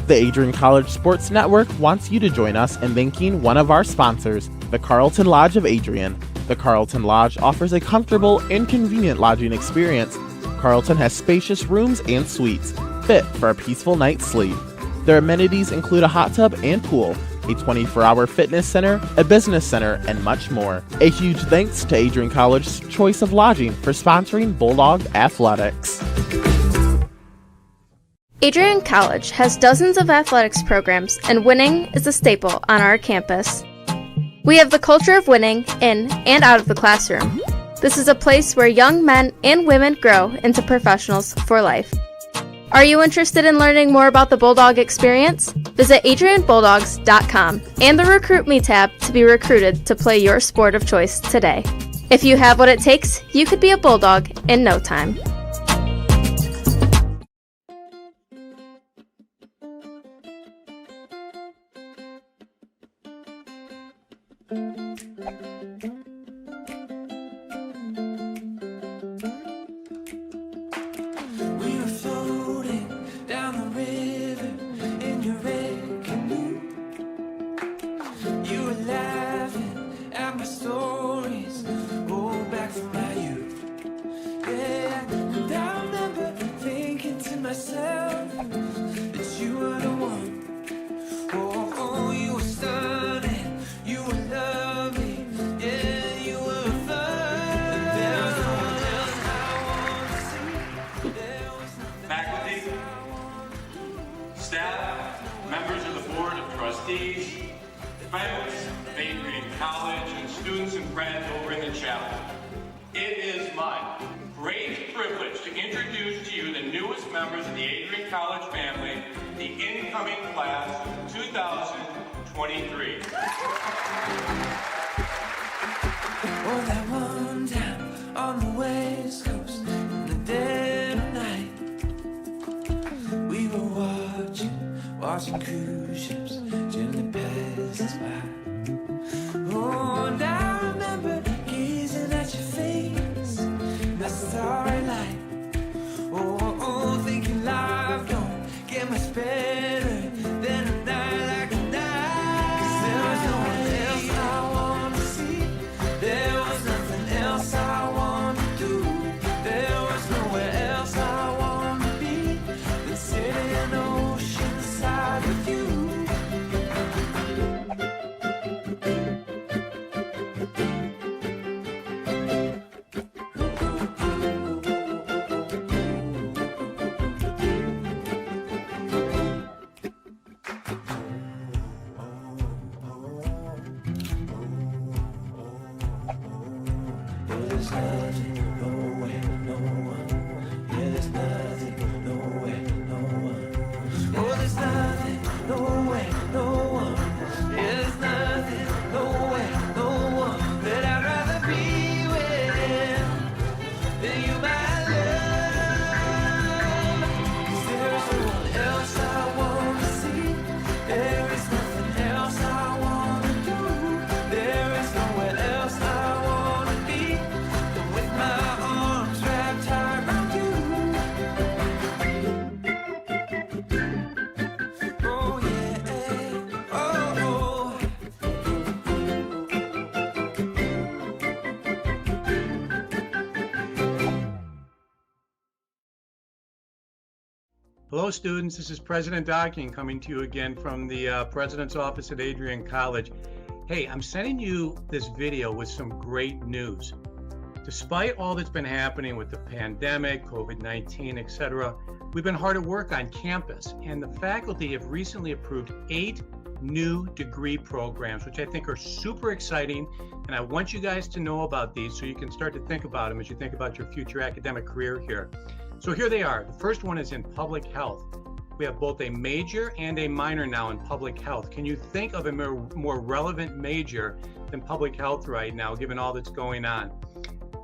The Adrian College Sports Network wants you to join us in thanking one of our sponsors, the Carlton Lodge of Adrian. The Carlton Lodge offers a comfortable and convenient lodging experience. Carlton has spacious rooms and suites, fit for a peaceful night's sleep. Their amenities include a hot tub and pool, a 24-hour fitness center, a business center, and much more. A huge thanks to Adrian College's Choice of Lodging for sponsoring Bulldog Athletics. Adrian College has dozens of athletics programs, and winning is a staple on our campus. We have the culture of winning in and out of the classroom. This is a place where young men and women grow into professionals for life. Are you interested in learning more about the Bulldog experience? Visit adrianbulldogs.com and the Recruit Me tab to be recruited to play your sport of choice today. If you have what it takes, you could be a Bulldog in no time. Staff, members of the Board of Trustees, friends of Adrian College, and students and friends over in the chapel. It is my great privilege to introduce to you the newest members of the Adrian College family, the incoming class of 2023. Oh, that one time on the West Coast in the dead of night, we were watching cruise ships gently pass us by. Oh, and I remember gazing at your face in the starry light. Oh, thinking life don't get much better than a night like tonight. 'Cause there was no one else I wanted to see. There was nothing else I wanted to do. There was nowhere else I wanted to be than sitting in the ocean side with you. There's nothing, nowhere, no one. Yeah, there's nothing, nowhere, no one. Oh, there's nothing, nowhere, no one. Yeah, there's nothing, nowhere, no one that I'd rather be with than you, my love. 'Cause there's no one else I want to see. There is nothing else I want to do. There is nowhere else I want to be than with my arms wrapped tight around you. Oh yeah, oh. Hello students, this is President Docking coming to you again from the President's Office at Adrian College. Hey, I'm sending you this video with some great news. Despite all that's been happening with the pandemic, COVID-19, etc., we've been hard at work on campus, and the faculty have recently approved 8 new degree programs, which I think are super exciting, and I want you guys to know about these so you can start to think about them as you think about your future academic career here. So here they are. The first one is in public health. We have both a major and a minor now in public health. Can you think of a more relevant major than public health right now, given all that's going on?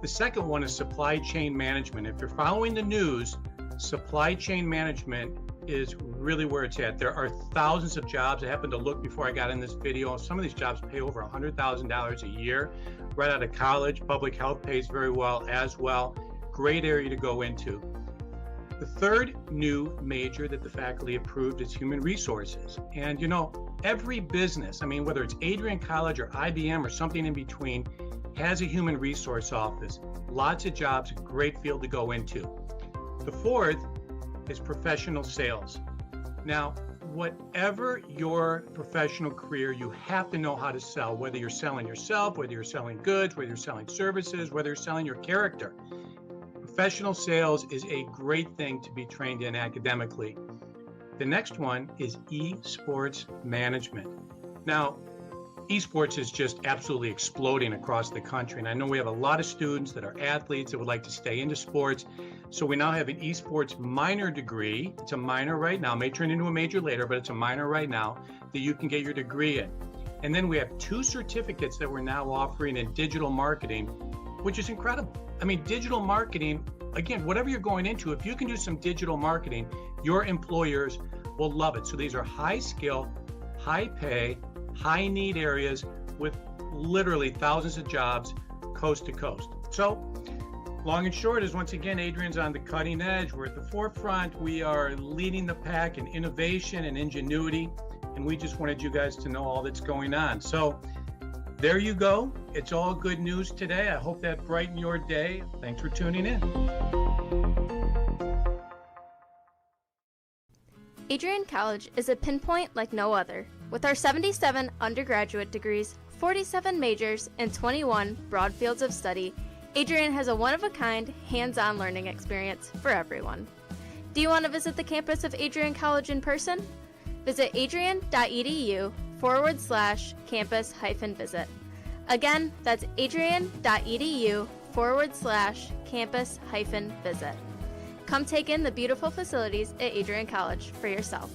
The second one is supply chain management. If you're following the news, supply chain management is really where it's at. There are thousands of jobs. I happened to look before I got in this video. Some of these jobs pay over $100,000 a year right out of college. Public health pays very well as well. Great area to go into. The third new major that the faculty approved is human resources. And you know, every business, I mean, whether it's Adrian College or IBM or something in between, has a human resource office. Lots of jobs, a great field to go into. The fourth is professional sales. Now, whatever your professional career, you have to know how to sell, whether you're selling yourself, whether you're selling goods, whether you're selling services, whether you're selling your character. Professional sales is a great thing to be trained in academically. The next one is esports management. Now, esports is just absolutely exploding across the country. And I know we have a lot of students that are athletes that would like to stay into sports. So we now have an esports minor degree. It's a minor right now, may turn into a major later, but it's a minor right now that you can get your degree in. And then we have 2 certificates that we're now offering in digital marketing, which is incredible. I mean, digital marketing, again, whatever you're going into, if you can do some digital marketing, your employers will love it. So these are high skill, high pay, high need areas with literally thousands of jobs coast to coast. So long and short is, once again, Adrian's on the cutting edge. We're at the forefront. We are leading the pack in innovation and ingenuity. And we just wanted you guys to know all that's going on. So there you go. It's all good news today. I hope that brightened your day. Thanks for tuning in. Adrian College is a pinpoint like no other. With our 77 undergraduate degrees, 47 majors, and 21 broad fields of study, Adrian has a one-of-a-kind, hands-on learning experience for everyone. Do you want to visit the campus of Adrian College in person? Visit adrian.edu/campus-visit. Again, that's adrian.edu/campus-visit. Come take in the beautiful facilities at Adrian College for yourself.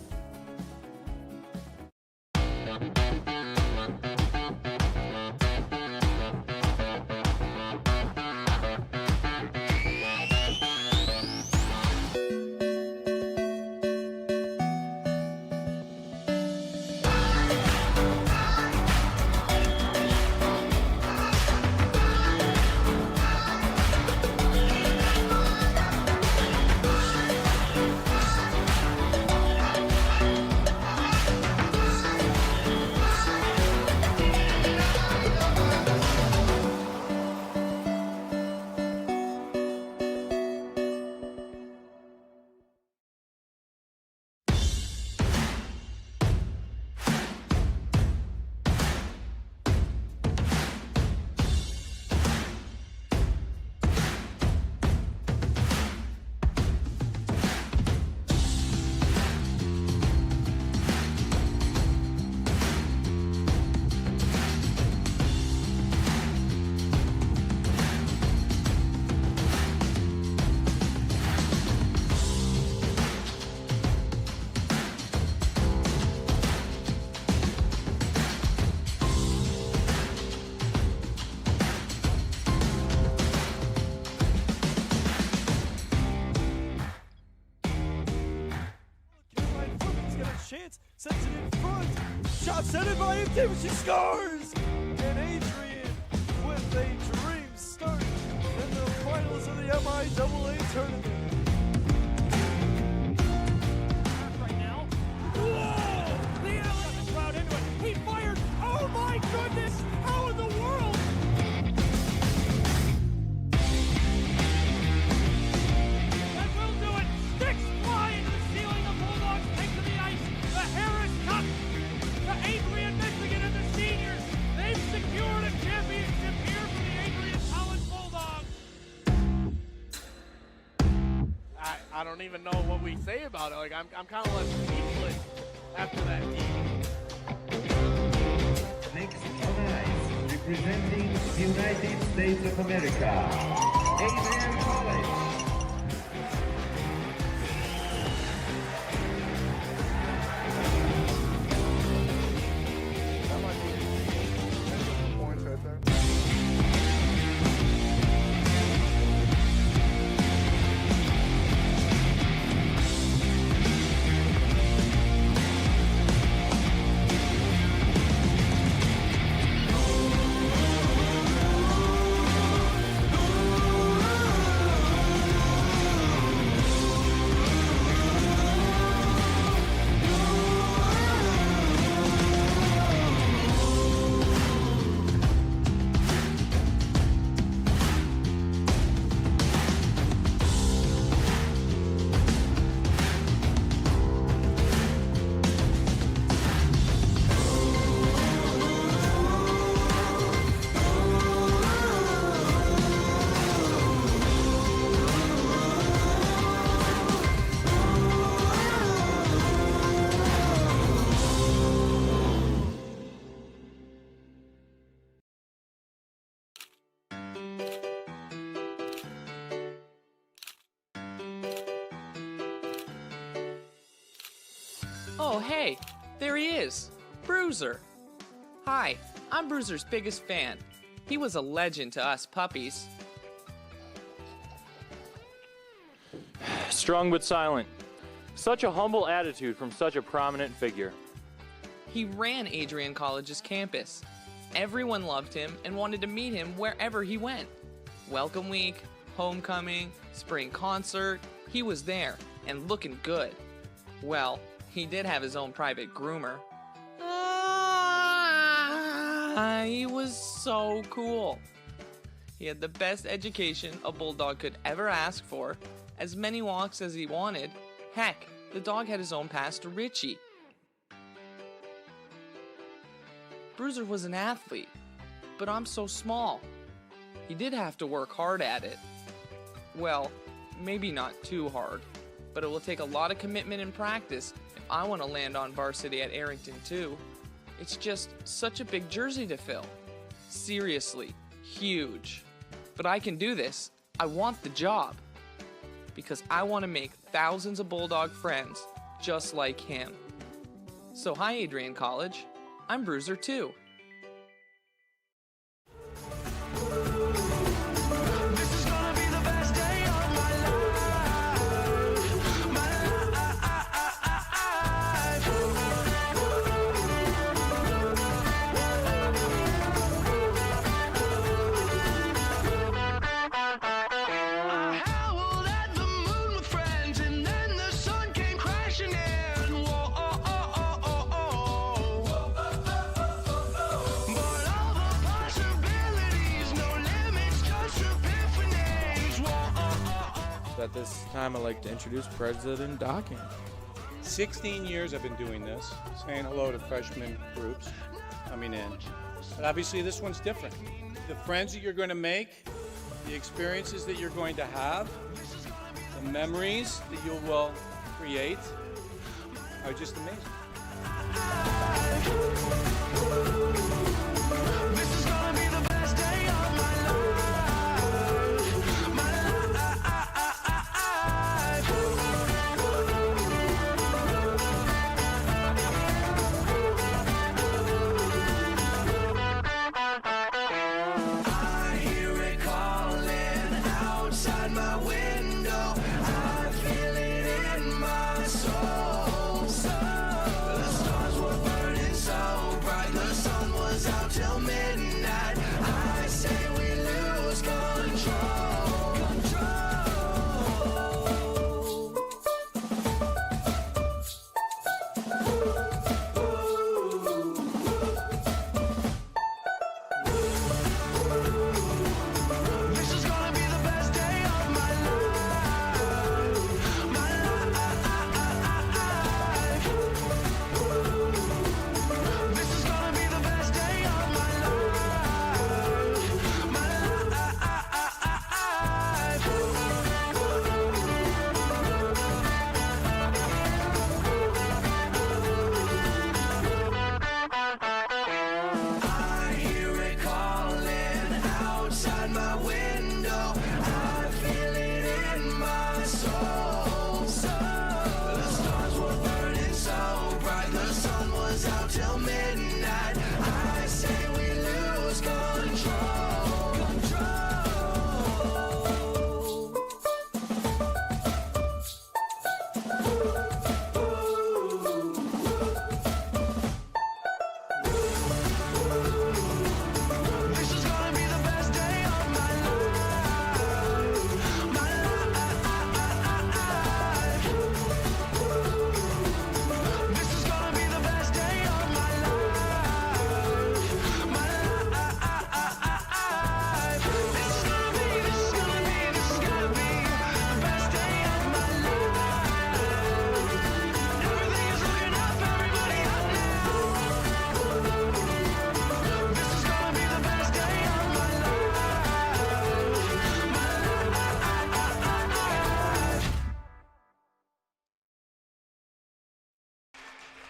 Chance sends it in front. Shot centered by MT, but she scores! And Adrian with a dream start in the finals of the MIAA tournament. Right now. Whoa! The got the crowd into it. He fired. Oh my goodness! How in the world? That will do it. Sticks fly into the ceiling. The Bulldogs take to the ice. The Harris Cup. The Adrian, Michigan, and the seniors. They've secured a championship here for the Adrian College Bulldogs. I don't even know what we say about it. Like I'm kind of left speechless after that game. Next on ice, representing the United States of America, Adrian College. That might be points right there. Oh, hey, there he is, Bruiser. Hi, I'm Bruiser's biggest fan. He was a legend to us puppies. Strong but silent. Such a humble attitude from such a prominent figure. He ran Adrian College's campus. Everyone loved him and wanted to meet him wherever he went. Welcome week, homecoming, spring concert, he was there and looking good. Well, he did have his own private groomer. He was so cool. He had the best education a bulldog could ever ask for, as many walks as he wanted. Heck, the dog had his own pass to Richie. Bruiser was an athlete, but I'm so small. He did have to work hard at it. Well, maybe not too hard, but it will take a lot of commitment and practice if I want to land on varsity at Arrington too. It's just such a big jersey to fill. Seriously, huge. But I can do this. I want the job. Because I want to make thousands of Bulldog friends just like him. So hi, Adrian College. I'm Bruiser too. At this time, I'd like to introduce President Docking. 16 years I've been doing this, saying hello to freshman groups coming in. But obviously this one's different. The friends that you're going to make, the experiences that you're going to have, the memories that you will create are just amazing.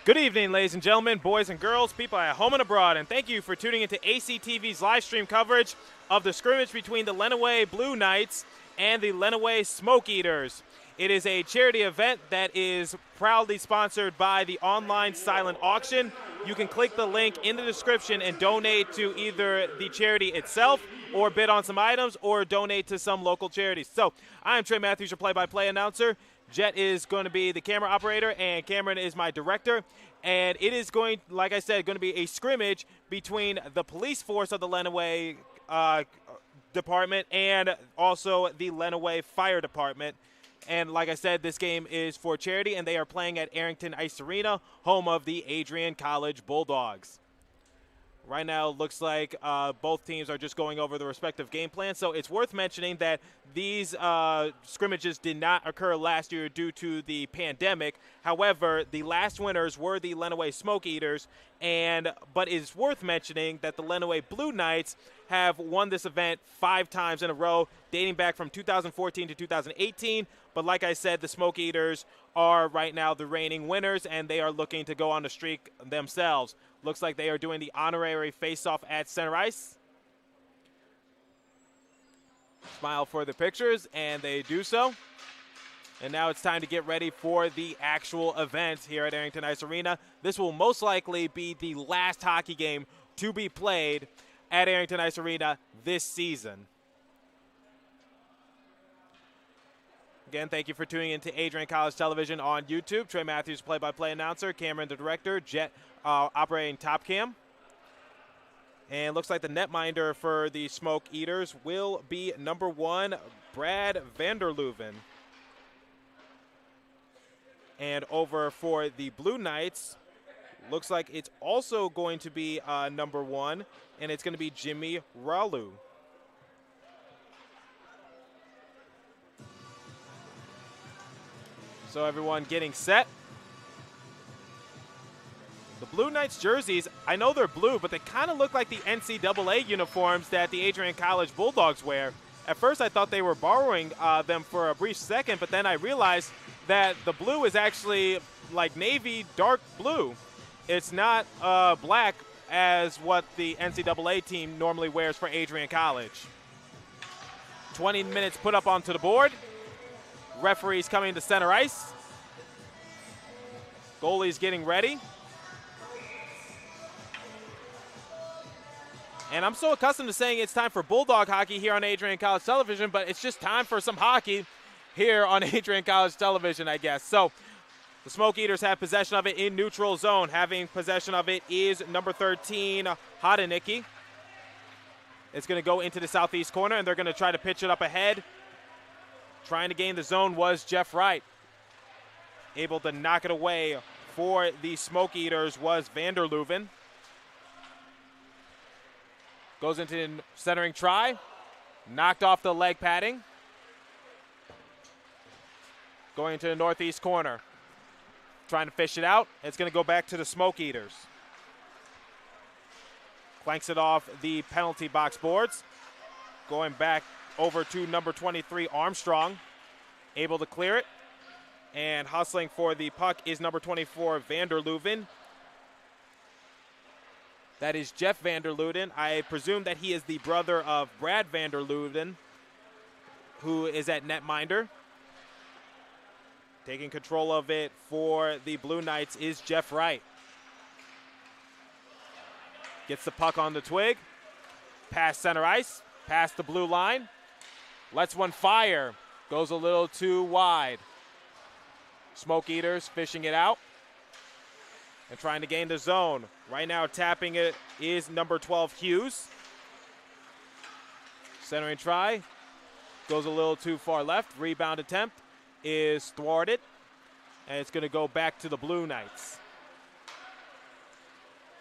Good evening, ladies and gentlemen, boys and girls, people at home and abroad, and thank you for tuning into ACTV's live stream coverage of the scrimmage between the Lenawee Blue Knights and the Lenawee Smoke Eaters. It is a charity event that is proudly sponsored by the online silent auction. You can click the link in the description and donate to either the charity itself or bid on some items or donate to some local charities. So I'm Trey Matthews, your play-by-play announcer. Jet is going to be the camera operator, and Cameron is my director. And it is going, like I said, going to be a scrimmage between the police force of the Lenawee department and also the Lenawee Fire Department. And like I said, this game is for charity, and they are playing at Arrington Ice Arena, home of the Adrian College Bulldogs. Right now, it looks like both teams are just going over the respective game plans. So it's worth mentioning that these scrimmages did not occur last year due to the pandemic. However, the last winners were the Lenawee Smoke Eaters. But it's worth mentioning that the Lenawee Blue Knights have won this event 5 times in a row, dating back from 2014 to 2018. But like I said, the Smoke Eaters are right now the reigning winners, and they are looking to go on a streak themselves. Looks like they are doing the honorary face-off at center ice. Smile for the pictures, and they do so. And now it's time to get ready for the actual event here at Arrington Ice Arena. This will most likely be the last hockey game to be played at Arrington Ice Arena this season. Again, thank you for tuning in to Adrian College Television on YouTube. Trey Matthews, play-by-play announcer. Cameron, the director. Jet, operating top cam. And looks like the netminder for the Smoke Eaters will be number 1, Brad Vanderleuven. And over for the Blue Knights, looks like it's also going to be number 1, and it's going to be Jimmy Ralu. So everyone getting set. The Blue Knights jerseys, I know they're blue, but they kind of look like the NCAA uniforms that the Adrian College Bulldogs wear. At first I thought they were borrowing them for a brief second, but then I realized that the blue is actually like navy dark blue. It's not black as what the NCAA team normally wears for Adrian College. 20 minutes put up onto the board. Referees coming to center ice. Goalie's getting ready. And I'm so accustomed to saying it's time for Bulldog hockey here on Adrian College Television, but it's just time for some hockey here on Adrian College Television, I guess. So the Smoke Eaters have possession of it in neutral zone. Having possession of it is number 13, Hodanicki. It's going to go into the southeast corner, and they're going to try to pitch it up ahead. Trying to gain the zone was Jeff Wright. Able to knock it away for the Smoke Eaters was Vanderleuven. Goes into the centering try. Knocked off the leg padding. Going into the northeast corner. Trying to fish it out. It's going to go back to the Smoke Eaters. Clanks it off the penalty box boards. Going back over to number 23, Armstrong. Able to clear it. And hustling for the puck is number 24, Vanderleuven. That is Jeff Vanderleuven. I presume that he is the brother of Brad Vanderleuven, who is at netminder. Taking control of it for the Blue Knights is Jeff Wright. Gets the puck on the twig. Past center ice. Past the blue line. Lets one fire. Goes a little too wide. Smoke Eaters fishing it out and trying to gain the zone. Right now tapping it is number 12, Hughes. Centering try. Goes a little too far left. Rebound attempt is thwarted. And it's going to go back to the Blue Knights.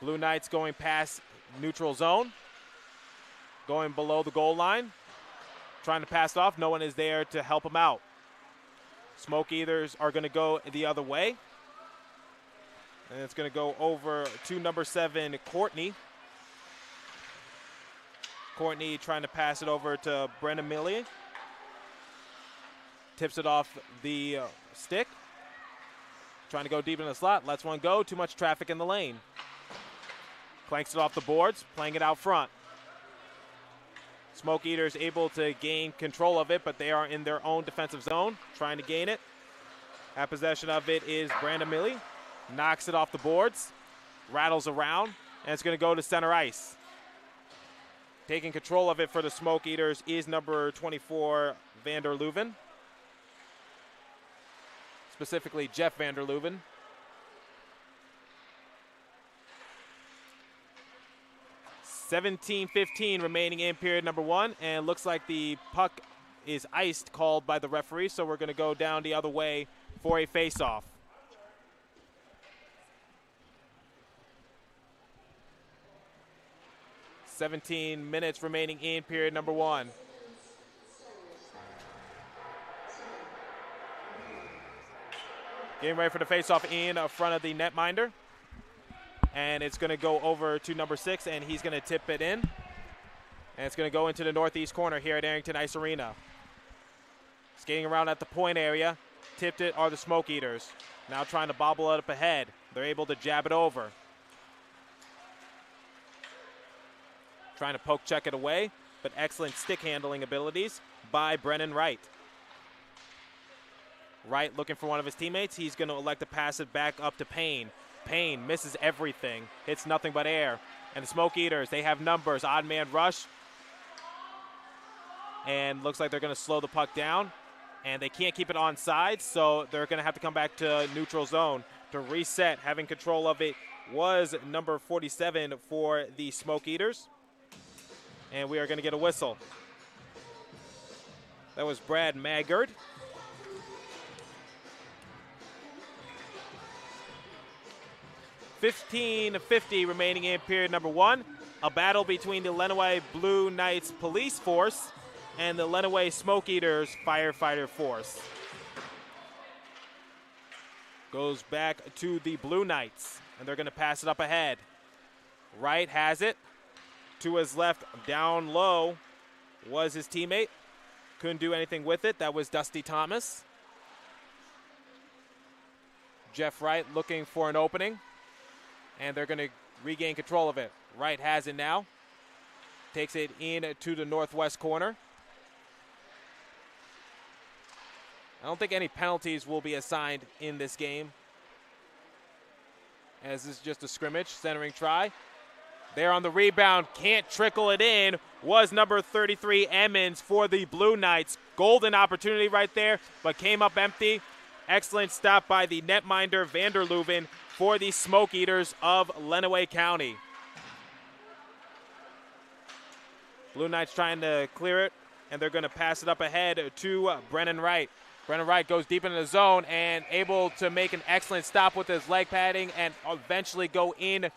Blue Knights going past neutral zone. Going below the goal line. Trying to pass it off. No one is there to help them out. Smoke Eaters are going to go the other way. And it's going to go over to number 7, Courtney. Courtney trying to pass it over to Brendan Milley. Tips it off the stick. Trying to go deep in the slot. Lets one go. Too much traffic in the lane. Clanks it off the boards. Playing it out front. Smoke Eaters able to gain control of it, but they are in their own defensive zone, trying to gain it. At possession of it is Brandon Milley. Knocks it off the boards, rattles around, and it's going to go to center ice. Taking control of it for the Smoke Eaters is number 24, Vander Leuven. Specifically, Jeff Vander Leuven. (17:15) remaining in period number 1, and looks like the puck is iced, called by the referee, so we're going to go down the other way for a face-off. (17 minutes remaining in period number 1. Getting ready for the face-off in front of the netminder. And it's going to go over to number 6, and he's going to tip it in. And it's going to go into the northeast corner here at Arrington Ice Arena. Skating around at the point area. Tipped it are the Smoke Eaters. Now trying to bobble it up ahead. They're able to jab it over. Trying to poke check it away, but excellent stick handling abilities by Brennan Wright. Wright looking for one of his teammates. He's going to elect to pass it back up to Payne. Payne misses everything, hits nothing but air. And the Smoke Eaters, they have numbers, odd man rush. And looks like they're going to slow the puck down. And they can't keep it on side, so they're going to have to come back to neutral zone to reset. Having control of it was number 47 for the Smoke Eaters. And we are going to get a whistle. That was Brad Maggard. (15:50) remaining in period number 1. A battle between the Lenawee Blue Knights police force and the Lenawee Smoke Eaters firefighter force. Goes back to the Blue Knights, and they're going to pass it up ahead. Wright has it. To his left, down low, was his teammate. Couldn't do anything with it. That was Dusty Thomas. Jeff Wright looking for an opening. And they're going to regain control of it. Wright has it now. Takes it in to the northwest corner. I don't think any penalties will be assigned in this game, as this is just a scrimmage. Centering try. There on the rebound. Can't trickle it in. Was number 33, Emmons, for the Blue Knights. Golden opportunity right there, but came up empty. Excellent stop by the netminder, Vander Leuven, for the Smoke Eaters of Lenawee County. Blue Knights trying to clear it, and they're going to pass it up ahead to Brennan Wright. Brennan Wright goes deep into the zone and able to make an excellent stop with his leg padding and eventually go in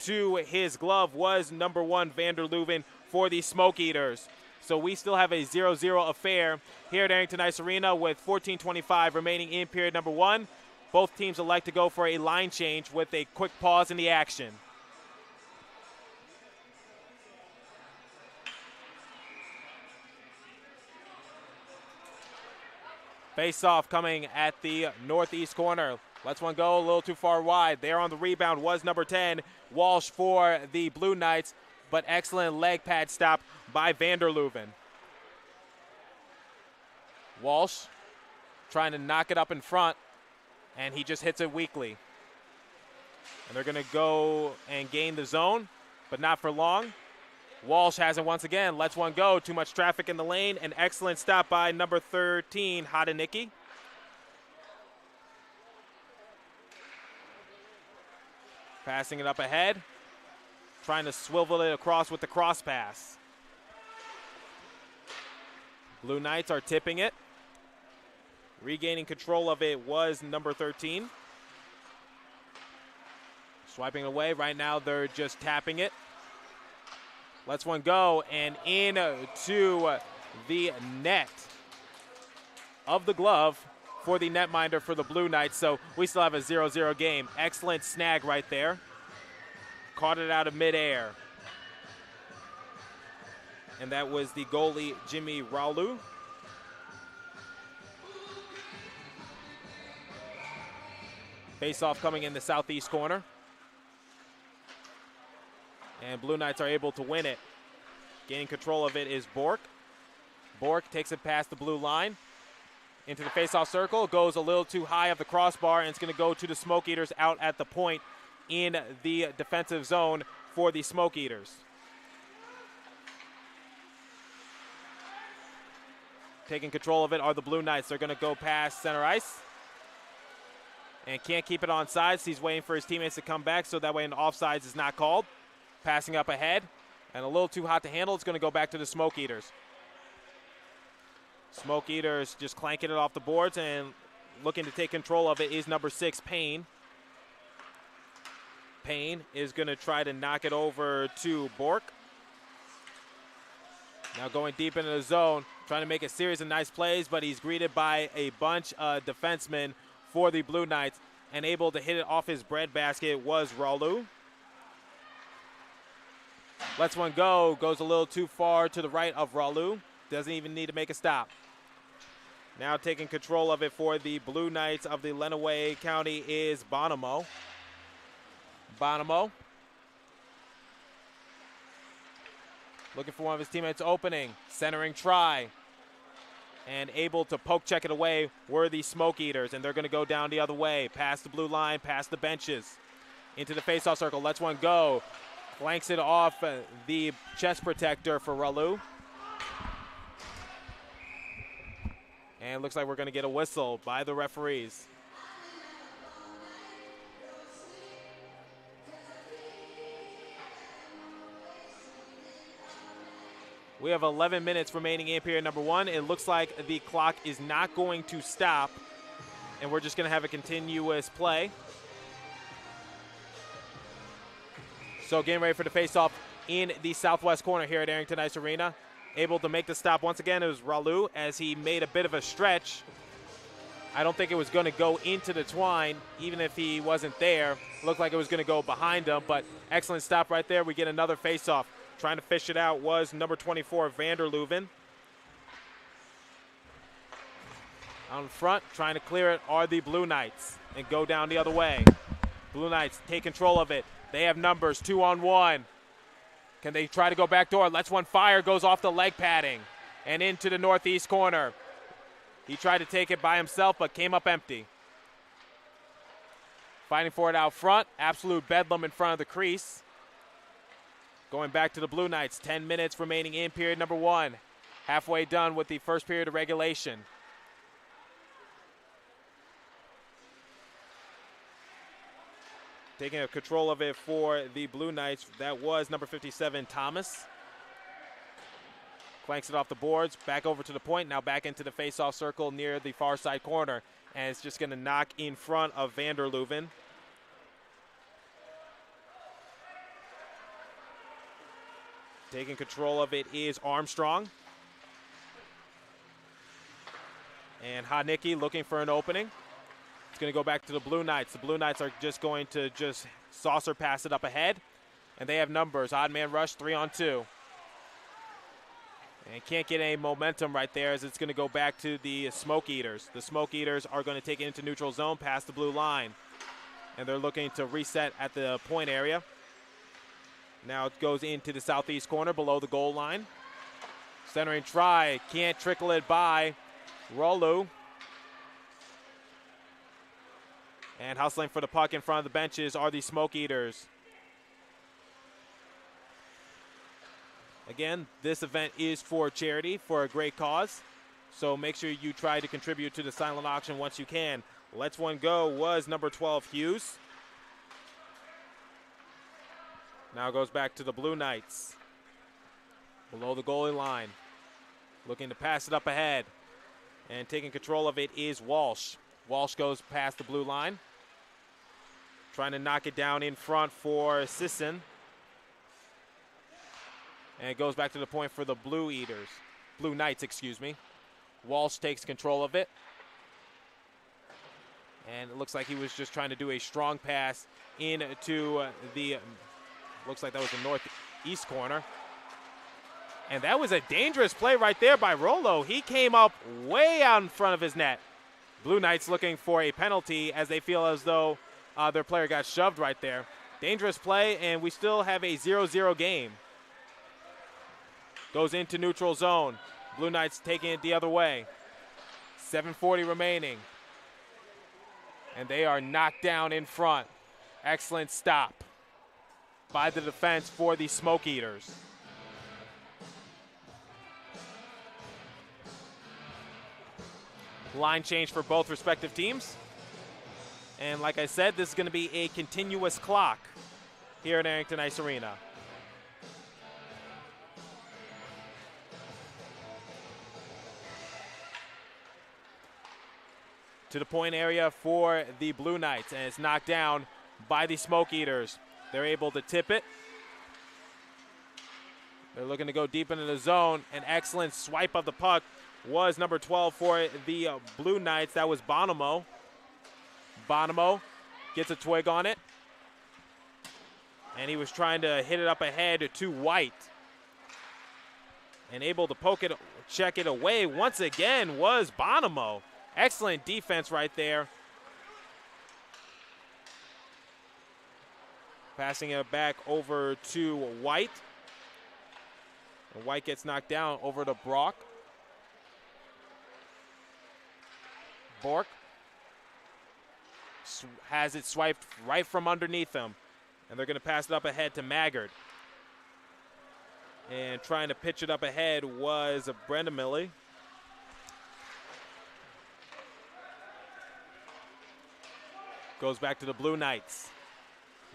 to his glove was number 1, Vander Leuven, for the Smoke Eaters. So we still have a 0-0 affair here at Arrington Ice Arena with 14:25 remaining in period number 1. Both teams would like to go for a line change with a quick pause in the action. Face-off coming at the northeast corner. Lets one go a little too far wide. There on the rebound was number 10, Walsh, for the Blue Knights, but excellent leg pad stop by Vander Leuven. Walsh trying to knock it up in front, and he just hits it weakly. And they're going to go and gain the zone, but not for long. Walsh has it once again, lets one go. Too much traffic in the lane. An excellent stop by number 13, Hodanicki. Passing it up ahead. Trying to swivel it across with the cross pass. Blue Knights are tipping it. Regaining control of it was number 13. Swiping it away. Right now they're just tapping it. Lets one go and in to the net of the glove for the netminder for the Blue Knights. So we still have a 0-0 game. Excellent snag right there. Caught it out of midair. And that was the goalie, Jimmy Raulu. Face-off coming in the southeast corner. And Blue Knights are able to win it. Gaining control of it is Bork. Bork takes it past the blue line into the faceoff circle. Goes a little too high of the crossbar, and it's going to go to the Smoke Eaters out at the point in the defensive zone for the Smoke Eaters. Taking control of it are the Blue Knights. They're going to go past center ice. And can't keep it on sides. He's waiting for his teammates to come back so that way an offsides is not called. Passing up ahead. And a little too hot to handle. It's going to go back to the Smoke Eaters. Smoke Eaters just clanking it off the boards, and looking to take control of it is number 6, Payne. Payne is going to try to knock it over to Bork. Now going deep into the zone, trying to make a series of nice plays, but he's greeted by a bunch of defensemen for the Blue Knights, and able to hit it off his breadbasket was Raulu. Lets one go, goes a little too far to the right of Raulu. Doesn't even need to make a stop. Now taking control of it for the Blue Knights of the Lenawee County is Bonomo. Bonomo looking for one of his teammates opening. Centering try. And able to poke check it away were the Smoke Eaters, and they're going to go down the other way. Past the blue line, past the benches. Into the faceoff circle, lets one go. Flanks it off the chest protector for Raulu. And it looks like we're going to get a whistle by the referees. We have 11 minutes remaining in period number 1. It looks like the clock is not going to stop, and we're just going to have a continuous play. So getting ready for the face-off in the southwest corner here at Arrington Ice Arena. Able to make the stop once again, it was Raulu as he made a bit of a stretch. I don't think it was going to go into the twine, even if he wasn't there. It looked like it was going to go behind him, but excellent stop right there. We get another face-off. Trying to fish it out was number 24, Vanderleuven. Out in front, trying to clear it are the Blue Knights and go down the other way. Blue Knights take control of it. They have numbers, 2-on-1. Can they try to go back door? Lets one fire, goes off the leg padding and into the northeast corner. He tried to take it by himself, but came up empty. Fighting for it out front. Absolute bedlam in front of the crease. Going back to the Blue Knights, 10 minutes remaining in period number 1. Halfway done with the first period of regulation. Taking control of it for the Blue Knights, that was number 57, Thomas. Clanks it off the boards, back over to the point, now back into the face-off circle near the far side corner. And it's just going to knock in front of Vanderleuven. Taking control of it is Armstrong. And Hodnicki looking for an opening. It's going to go back to the Blue Knights. The Blue Knights are just going to saucer pass it up ahead. And they have numbers. Odd man rush, 3-on-2. And can't get any momentum right there as it's going to go back to the Smoke Eaters. The Smoke Eaters are going to take it into neutral zone past the blue line. And they're looking to reset at the point area. Now it goes into the southeast corner below the goal line. Centering try, can't trickle it by Raulu. And hustling for the puck in front of the benches are the Smoke Eaters. Again, this event is for charity, for a great cause. So make sure you try to contribute to the silent auction once you can. Let's one go was number 12, Hughes. Now goes back to the Blue Knights. Below the goalie line. Looking to pass it up ahead. And taking control of it is Walsh. Walsh goes past the blue line. Trying to knock it down in front for Sisson. And it goes back to the point for the Blue Knights, excuse me. Walsh takes control of it. And it looks like he was just trying to do a strong pass into the, looks like that was the northeast corner. And that was a dangerous play right there by Rollo. He came up way out in front of his net. Blue Knights looking for a penalty as they feel as though their player got shoved right there. Dangerous play, and we still have a 0-0 game. Goes into neutral zone. Blue Knights taking it the other way. 7:40 remaining. And they are knocked down in front. Excellent stop by the defense for the Smoke Eaters. Line change for both respective teams. And like I said, this is going to be a continuous clock here at Arrington Ice Arena. To the point area for the Blue Knights, and it's knocked down by the Smoke Eaters. They're able to tip it. They're looking to go deep into the zone. An excellent swipe of the puck was number 12 for the Blue Knights. That was Bonomo. Bonomo gets a twig on it. And he was trying to hit it up ahead to White. And able to poke it, check it away once again was Bonomo. Excellent defense right there. Passing it back over to White. And White gets knocked down over to Brock. Bork has it swiped right from underneath him. And they're going to pass it up ahead to Maggard. And trying to pitch it up ahead was Brenda Milley. Goes back to the Blue Knights.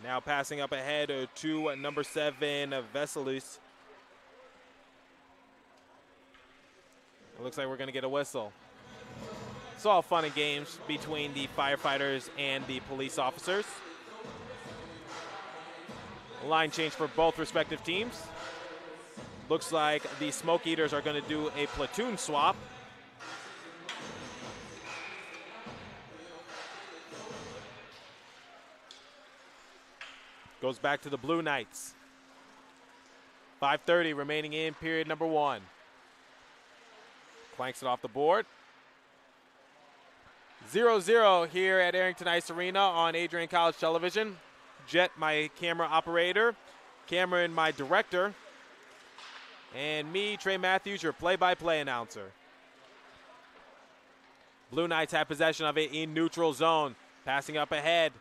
Now passing up ahead to number 7, Veselis. It looks like we're going to get a whistle. It's all fun and games between the firefighters and the police officers. Line change for both respective teams. Looks like the Smoke Eaters are going to do a platoon swap. Goes back to the Blue Knights. 5:30 remaining in period number 1. Clanks it off the board. 0-0 here at Arrington Ice Arena on Adrian College Television. Jet, my camera operator. Cameron, my director. And me, Trey Matthews, your play-by-play announcer. Blue Knights have possession of it in neutral zone. Passing up ahead.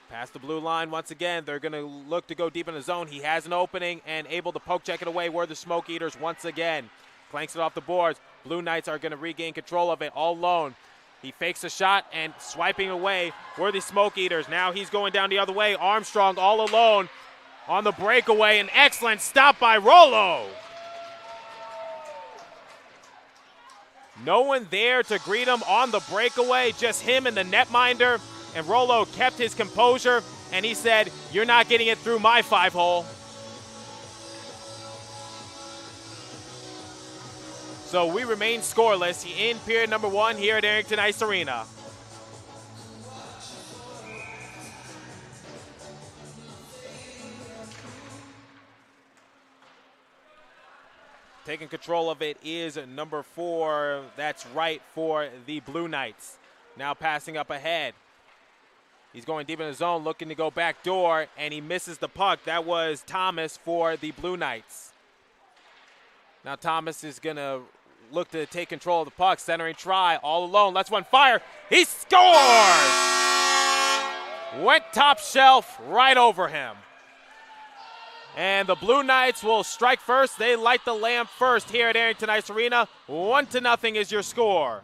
Past the blue line once again. They're going to look to go deep in the zone. He has an opening and able to poke check it away. Were the Smoke Eaters once again. Clanks it off the boards. Blue Knights are going to regain control of it all alone. He fakes a shot and swiping away were the Smoke Eaters. Now he's going down the other way. Armstrong all alone on the breakaway. An excellent stop by Rollo. No one there to greet him on the breakaway. Just him and the netminder. And Rollo kept his composure, and he said, "You're not getting it through my 5-hole." So we remain scoreless in period number 1 here at Arrington Ice Arena. Taking control of it is number 4. That's right for the Blue Knights. Now passing up ahead. He's going deep in the zone, looking to go back door, and he misses the puck. That was Thomas for the Blue Knights. Now Thomas is going to look to take control of the puck. Centering try, all alone. Lets one fire. He scores! Went top shelf right over him. And the Blue Knights will strike first. They light the lamp first here at Arrington Ice Arena. 1-0 is your score.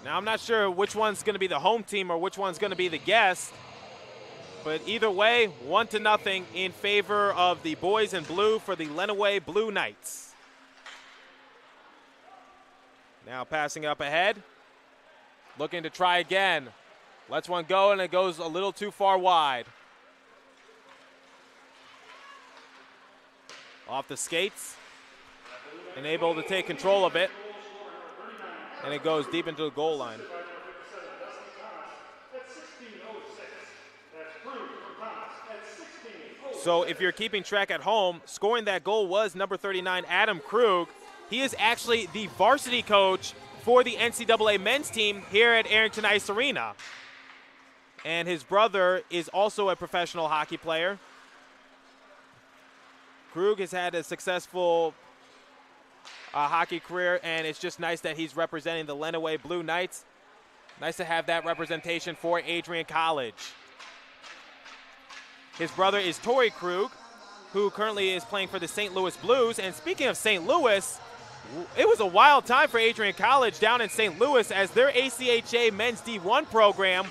Now, I'm not sure which one's going to be the home team or which one's going to be the guest. But either way, 1-0 in favor of the boys in blue for the Lenawee Blue Knights. Now passing up ahead. Looking to try again. Lets one go, and it goes a little too far wide. Off the skates. And able to take control of it. And it goes deep into the goal line. So if you're keeping track at home, scoring that goal was number 39, Adam Krug. He is actually the varsity coach for the NCAA men's team here at Arrington Ice Arena. and his brother is also a professional hockey player. Krug has had a successful hockey career, and it's just nice that he's representing the Lenawee Blue Knights. Nice to have that representation for Adrian College. His brother is Torrey Krug, who currently is playing for the St. Louis Blues. And speaking of St. Louis, it was a wild time for Adrian College down in St. Louis as their ACHA Men's D1 program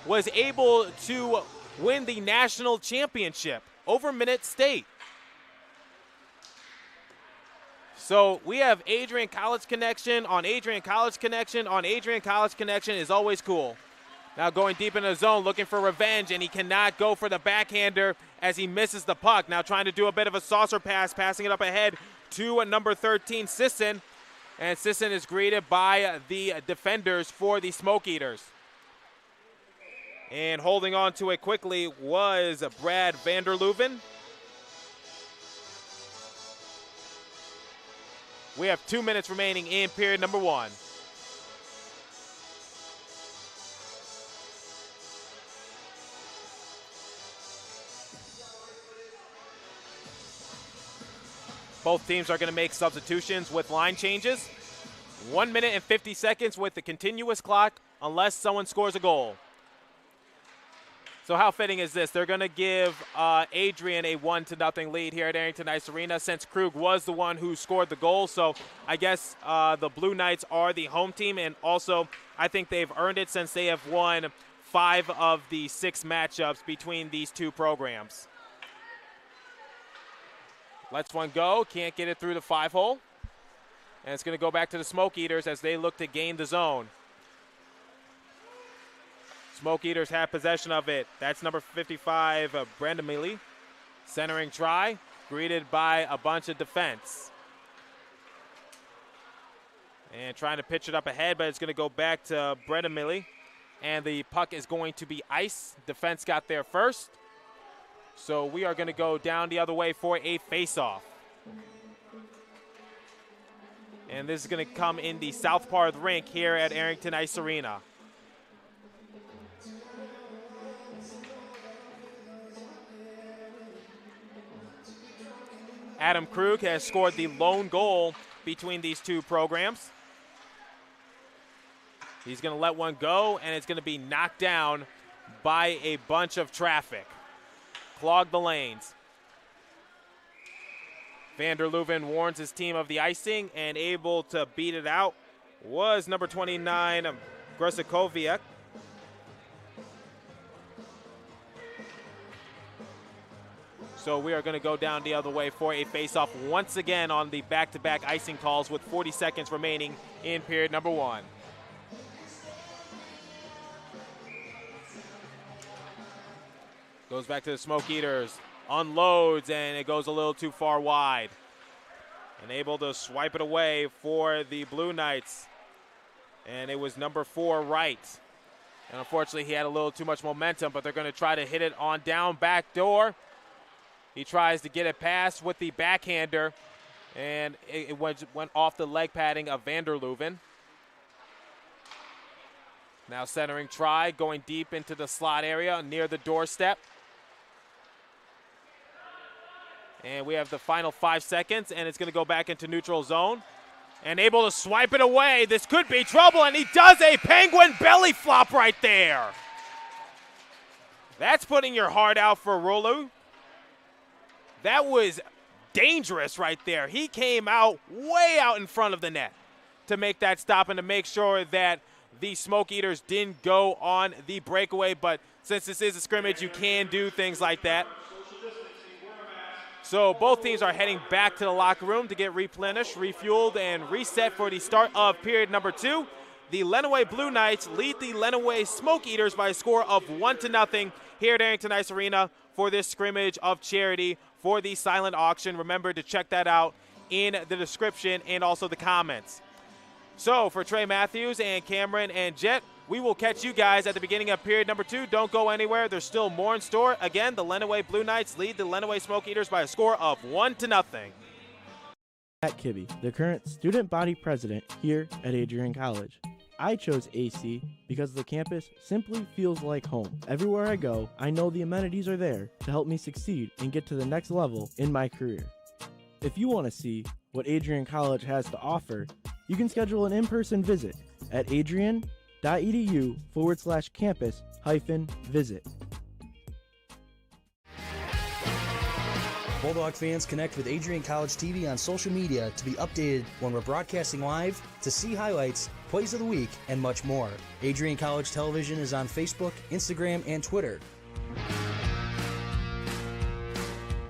was able to win the national championship over Minute State. So we have Adrian College connection on Adrian College connection on Adrian College connection is always cool. Now going deep in the zone, looking for revenge, and he cannot go for the backhander as he misses the puck. Now trying to do a bit of a saucer pass, passing it up ahead to number 13, Sisson. And Sisson is greeted by the defenders for the Smoke Eaters. And holding on to it quickly was Brad Vanderlooven. We have 2 minutes remaining in period number 1. Both teams are going to make substitutions with line changes. 1 minute and 50 seconds with the continuous clock unless someone scores a goal. So how fitting is this? They're going to give Adrian a 1-0 lead here at Arrington Ice Arena since Krug was the one who scored the goal. So I guess the Blue Knights are the home team, and also I think they've earned it since they have won 5 of the 6 matchups between these two programs. Lets one go, can't get it through the 5-hole. And it's going to go back to the Smoke Eaters as they look to gain the zone. Smoke Eaters have possession of it. That's number 55, Brandon Mealy. Centering try, greeted by a bunch of defense. And trying to pitch it up ahead, but it's going to go back to Brandon Mealy. And the puck is going to be ice. Defense got there first. So we are going to go down the other way for a face-off. And this is going to come in the south part of the rink here at Arrington Ice Arena. Adam Krug has scored the lone goal between these two programs. He's going to let one go, and it's going to be knocked down by a bunch of traffic. Clog the lanes. Vanderlooven warns his team of the icing, and able to beat it out was number 29, Grosikoviak. So we are going to go down the other way for a face-off once again on the back-to-back icing calls with 40 seconds remaining in period number 1. Goes back to the Smoke Eaters, unloads, and it goes a little too far wide. And able to swipe it away for the Blue Knights. And it was number 4, Wright. And unfortunately, he had a little too much momentum, but they're going to try to hit it on down back door. He tries to get it past with the backhander, and it went off the leg padding of Vanderlooven. Now centering try, going deep into the slot area near the doorstep. And we have the final 5 seconds, and it's going to go back into neutral zone. And able to swipe it away. This could be trouble, and he does a penguin belly flop right there. That's putting your heart out for Rolu. That was dangerous right there. He came out way out in front of the net to make that stop and to make sure that the Smoke Eaters didn't go on the breakaway. But since this is a scrimmage, you can do things like that. So both teams are heading back to the locker room to get replenished, refueled, and reset for the start of period number 2. The Lenawee Blue Knights lead the Lenawee Smoke Eaters by a score of 1-0 here at Arrington Ice Arena for this scrimmage of charity for the silent auction. Remember to check that out in the description and also the comments. So for Trey Matthews and Cameron and Jet, we will catch you guys at the beginning of period number 2. Don't go anywhere. There's still more in store. Again, the Lenawee Blue Knights lead the Lenawee Smoke Eaters by a score of 1-0. Matt Kibbe, the current student body president here at Adrian College. I chose AC because the campus simply feels like home. Everywhere I go, I know the amenities are there to help me succeed and get to the next level in my career. If you want to see what Adrian College has to offer, you can schedule an in-person visit at adrian.edu/campus-visit. Bulldog fans, connect with Adrian College TV on social media to be updated when we're broadcasting live, to see highlights, plays of the week, and much more. Adrian College Television is on Facebook, Instagram, and Twitter.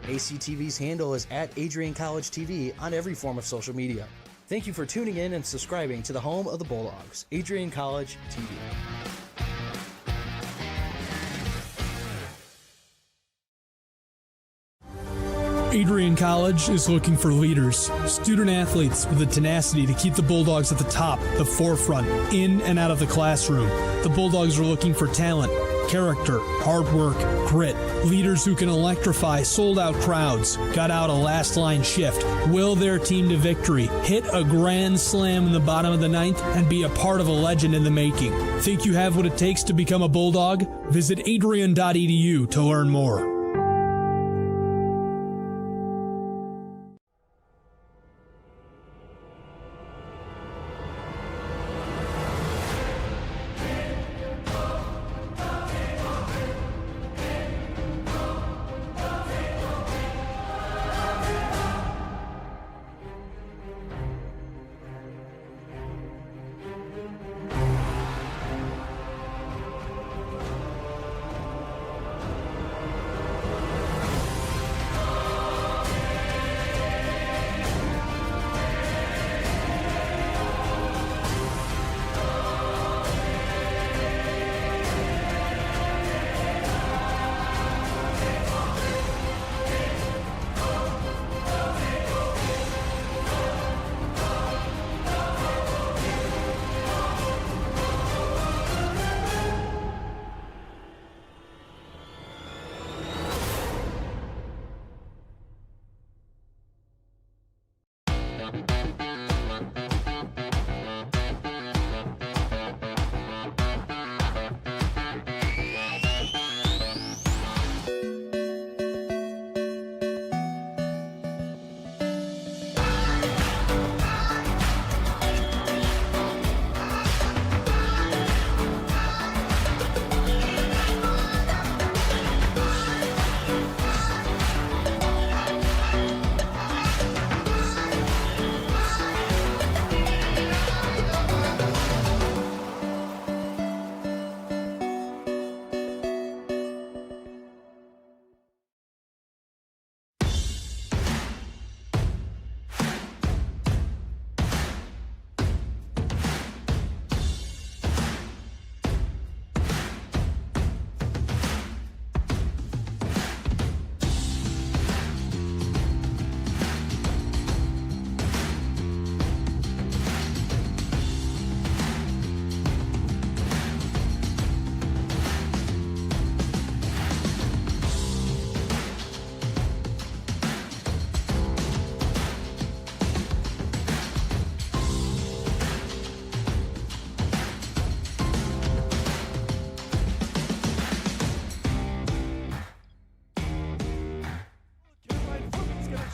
ACTV's handle is at Adrian College TV on every form of social media. Thank you for tuning in and subscribing to the home of the Bulldogs, Adrian College TV. Adrian College is looking for leaders, student athletes with the tenacity to keep the Bulldogs at the top, the forefront, in and out of the classroom. The Bulldogs are looking for talent, character, hard work, grit, leaders who can electrify sold-out crowds, got out a last-line shift, will their team to victory, hit a grand slam in the bottom of the ninth, and be a part of a legend in the making. Think you have what it takes to become a Bulldog? Visit adrian.edu to learn more.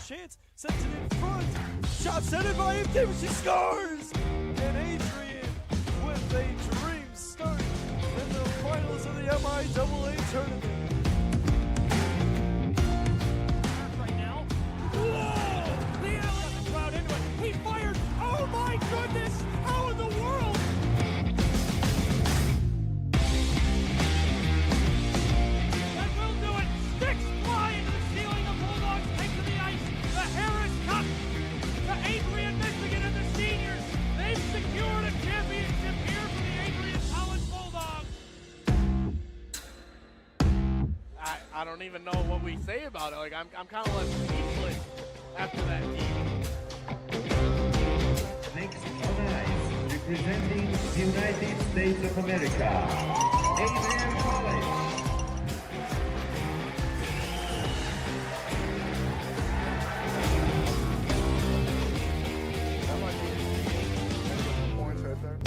Chance sends it in front. Shot centered by MT, but she scores! And Adrian with a dream start in the finals of the MIAA tournament. Right now. Whoa! The LA crowd into it. He fires. Oh my goodness! How in the world? That will do it. Sticks fly into the ceiling. The Bulldogs take to the ice. The Harris Cup to Adrian, Michigan, and the seniors. They've secured a championship here for the Adrian College Bulldogs. I don't even know what we say about it. Like I'm kind of left speechless after that game. Next tonight, representing the United States of America, Adrian College. That might be points right there.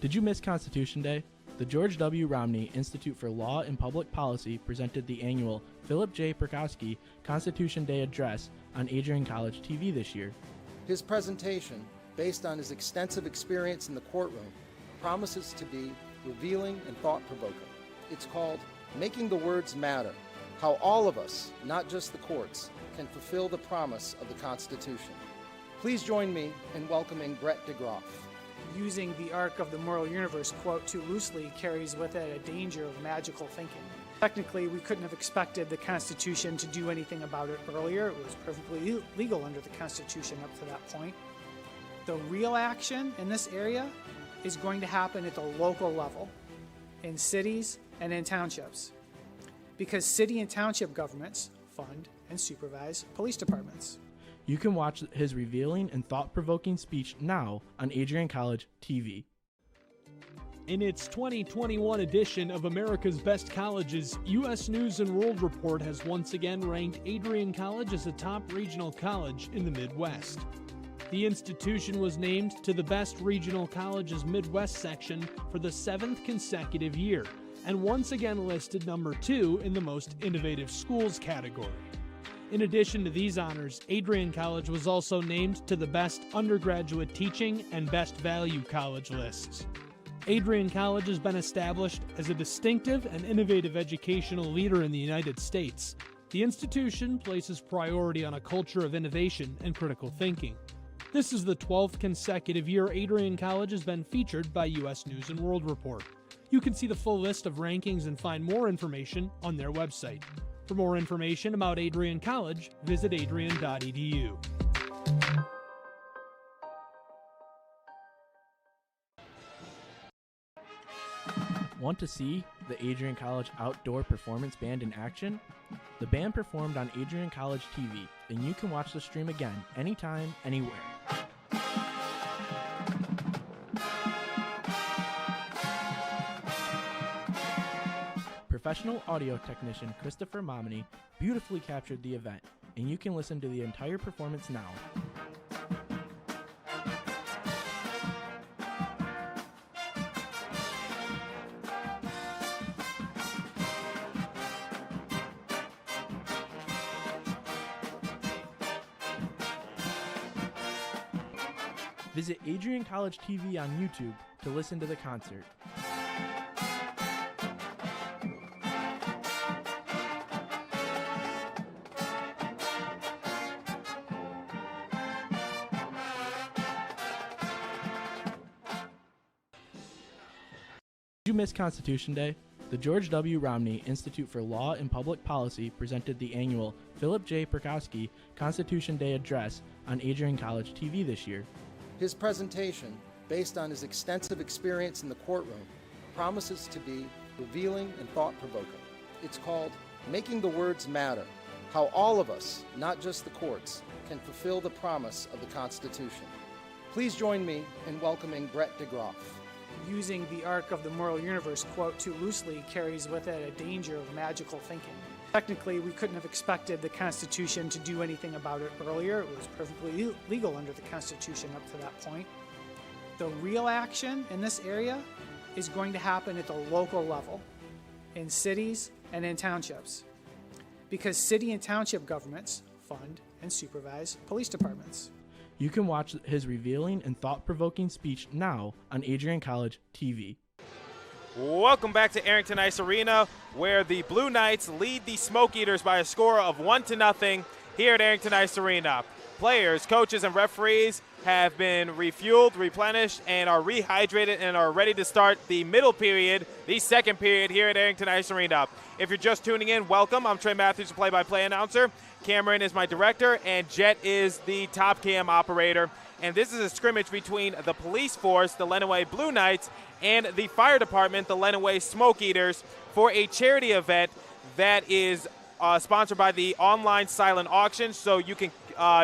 Did you miss Constitution Day? The George W. Romney Institute for Law and Public Policy presented the annual Philip J. Perkowski Constitution Day Address on Adrian College TV this year. His presentation, based on his extensive experience in the courtroom, promises to be revealing and thought-provoking. It's called Making the Words Matter: How All of Us, Not Just the Courts, Can Fulfill the Promise of the Constitution. Please join me in welcoming Brett DeGroff. Using the arc of the moral universe quote too loosely carries with it a danger of magical thinking. Technically, we couldn't have expected the Constitution to do anything about it earlier. It was perfectly legal under the Constitution up to that point. The real action in this area is going to happen at the local level, in cities and in townships, because city and township governments fund and supervise police departments. You can watch his revealing and thought-provoking speech now on Adrian College TV. In its 2021 edition of America's Best Colleges, U.S. News & World Report has once again ranked Adrian College as a top regional college in the Midwest. The institution was named to the Best Regional Colleges Midwest section for the 7th consecutive year, and once again listed number 2 in the Most Innovative Schools category. In addition to these honors, Adrian College was also named to the Best Undergraduate Teaching and Best Value College lists. Adrian College has been established as a distinctive and innovative educational leader in the United States. The institution places priority on a culture of innovation and critical thinking. This is the 12th consecutive year Adrian College has been featured by U.S. News & World Report. You can see the full list of rankings and find more information on their website. For more information about Adrian College, visit adrian.edu. Want to see the Adrian College Outdoor Performance Band in action? The band performed on Adrian College TV, and you can watch the stream again anytime, anywhere. Professional audio technician Christopher Momini beautifully captured the event, and you can listen to the entire performance now. Visit Adrian College TV on YouTube to listen to the concert. Did you miss Constitution Day? The George W. Romney Institute for Law and Public Policy presented the annual Philip J. Perkowski Constitution Day Address on Adrian College TV this year. His presentation, based on his extensive experience in the courtroom, promises to be revealing and thought-provoking. It's called Making the Words Matter: How All of Us, Not Just the Courts, Can Fulfill the Promise of the Constitution. Please join me in welcoming Brett DeGroff. Using the arc of the moral universe quote too loosely carries with it a danger of magical thinking. Technically, we couldn't have expected the Constitution to do anything about it earlier. It was perfectly legal under the Constitution up to that point. The real action in this area is going to happen at the local level, in cities and in townships, because city and township governments fund and supervise police departments. You can watch his revealing and thought-provoking speech now on Adrian College TV. Welcome back to Arrington Ice Arena, where the Blue Knights lead the Smoke Eaters by a score of 1-0 here at Arrington Ice Arena. Players, coaches, and referees have been refueled, replenished, and are rehydrated and are ready to start the middle period, the second period here at Arrington Ice Arena. If you're just tuning in, welcome. I'm Trey Matthews, the play-by-play announcer. Cameron is my director, and Jet is the top cam operator. And this is a scrimmage between the police force, the Lenawee Blue Knights, and the fire department, the Lenawee Smoke Eaters, for a charity event that is sponsored by the online silent auction. So you can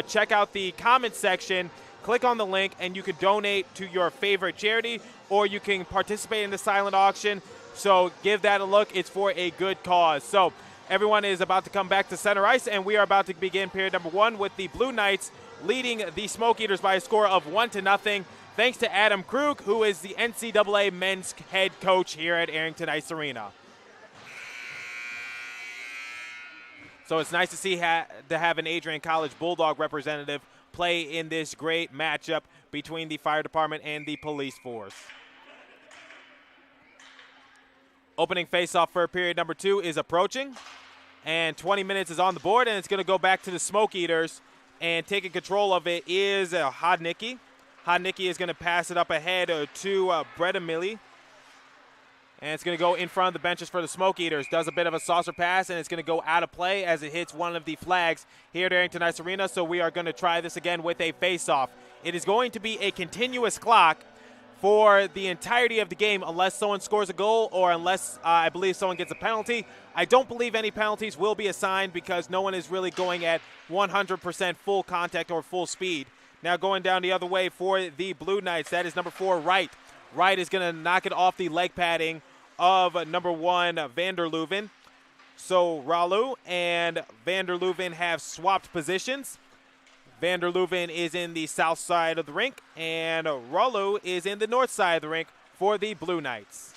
check out the comment section, click on the link, and you can donate to your favorite charity, or you can participate in the silent auction. So give that a look. It's for a good cause. So everyone is about to come back to center ice, and we are about to begin period number 1 with the Blue Knights leading the Smoke Eaters by a score of 1-0. thanks to Adam Krug, who is the NCAA men's head coach here at Arrington Ice Arena. So it's nice to see to have an Adrian College Bulldog representative play in this great matchup between the fire department and the police force. Opening faceoff for period number 2 is approaching, and 20 minutes is on the board, and it's going to go back to the Smoke Eaters, and taking control of it is Hodnicki. Hodnicki is going to pass it up ahead to Bredamili. And it's going to go in front of the benches for the Smoke Eaters. Does a bit of a saucer pass, and it's going to go out of play as it hits one of the flags here at Arrington Ice Arena. So we are going to try this again with a face-off. It is going to be a continuous clock for the entirety of the game unless someone scores a goal or unless I believe someone gets a penalty. I don't believe any penalties will be assigned because no one is really going at 100% full contact or full speed. Now going down the other way for the Blue Knights, that is number 4, Wright. Wright is going to knock it off the leg padding of number 1, Vanderleuven. So Ralu and Vanderleuven have swapped positions. Vanderleuven is in the south side of the rink, and Ralu is in the north side of the rink for the Blue Knights.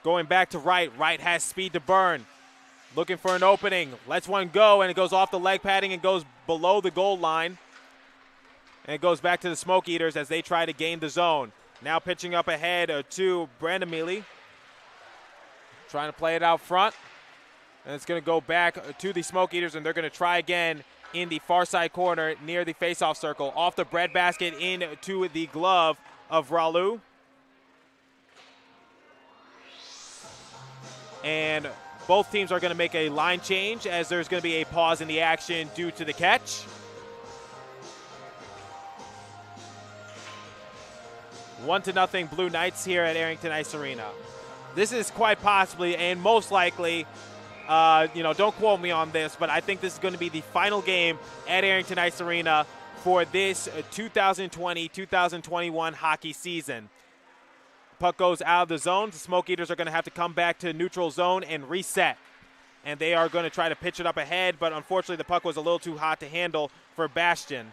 Going back to Wright. Wright has speed to burn. Looking for an opening. Lets one go, and it goes off the leg padding and goes below the goal line. And it goes back to the Smoke Eaters as they try to gain the zone. Now pitching up ahead to Brandon Mealy. Trying to play it out front. And it's going to go back to the Smoke Eaters, and they're going to try again in the far side corner near the face-off circle. Off the breadbasket into the glove of Ralu. And both teams are going to make a line change as there's going to be a pause in the action due to the catch. 1-0 Blue Knights here at Arrington Ice Arena. This is quite possibly and most likely, don't quote me on this, but I think this is going to be the final game at Arrington Ice Arena for this 2020-2021 hockey season. Puck goes out of the zone. The Smoke Eaters are going to have to come back to neutral zone and reset. And they are going to try to pitch it up ahead, but unfortunately the puck was a little too hot to handle for Bastion.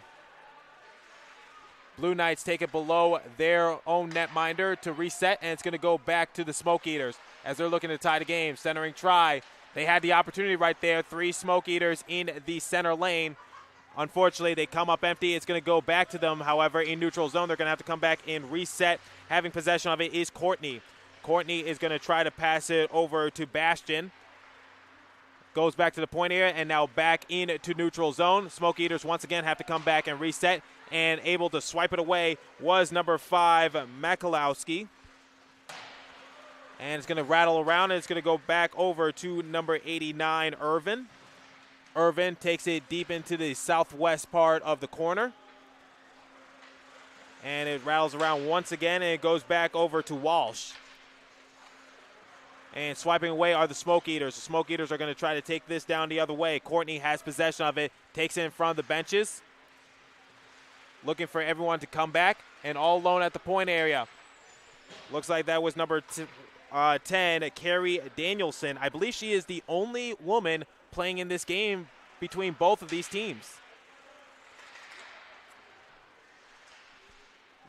Blue Knights take it below their own netminder to reset, and it's going to go back to the Smoke Eaters as they're looking to tie the game. Centering try. They had the opportunity right there. 3 Smoke Eaters in the center lane. Unfortunately, they come up empty. It's going to go back to them, however, in neutral zone. They're going to have to come back and reset. Having possession of it is Courtney. Courtney is going to try to pass it over to Bastion. Goes back to the point area and now back into neutral zone. Smoke Eaters once again have to come back and reset, and able to swipe it away was number 5, Makalowski. And it's going to rattle around, and it's going to go back over to number 89, Irvin. Irvin takes it deep into the southwest part of the corner. And it rattles around once again, and it goes back over to Walsh. And swiping away are the Smoke Eaters. The Smoke Eaters are going to try to take this down the other way. Courtney has possession of it, takes it in front of the benches. Looking for everyone to come back, and all alone at the point area. Looks like that was number 10, Carrie Danielson. I believe she is the only woman playing in this game between both of these teams.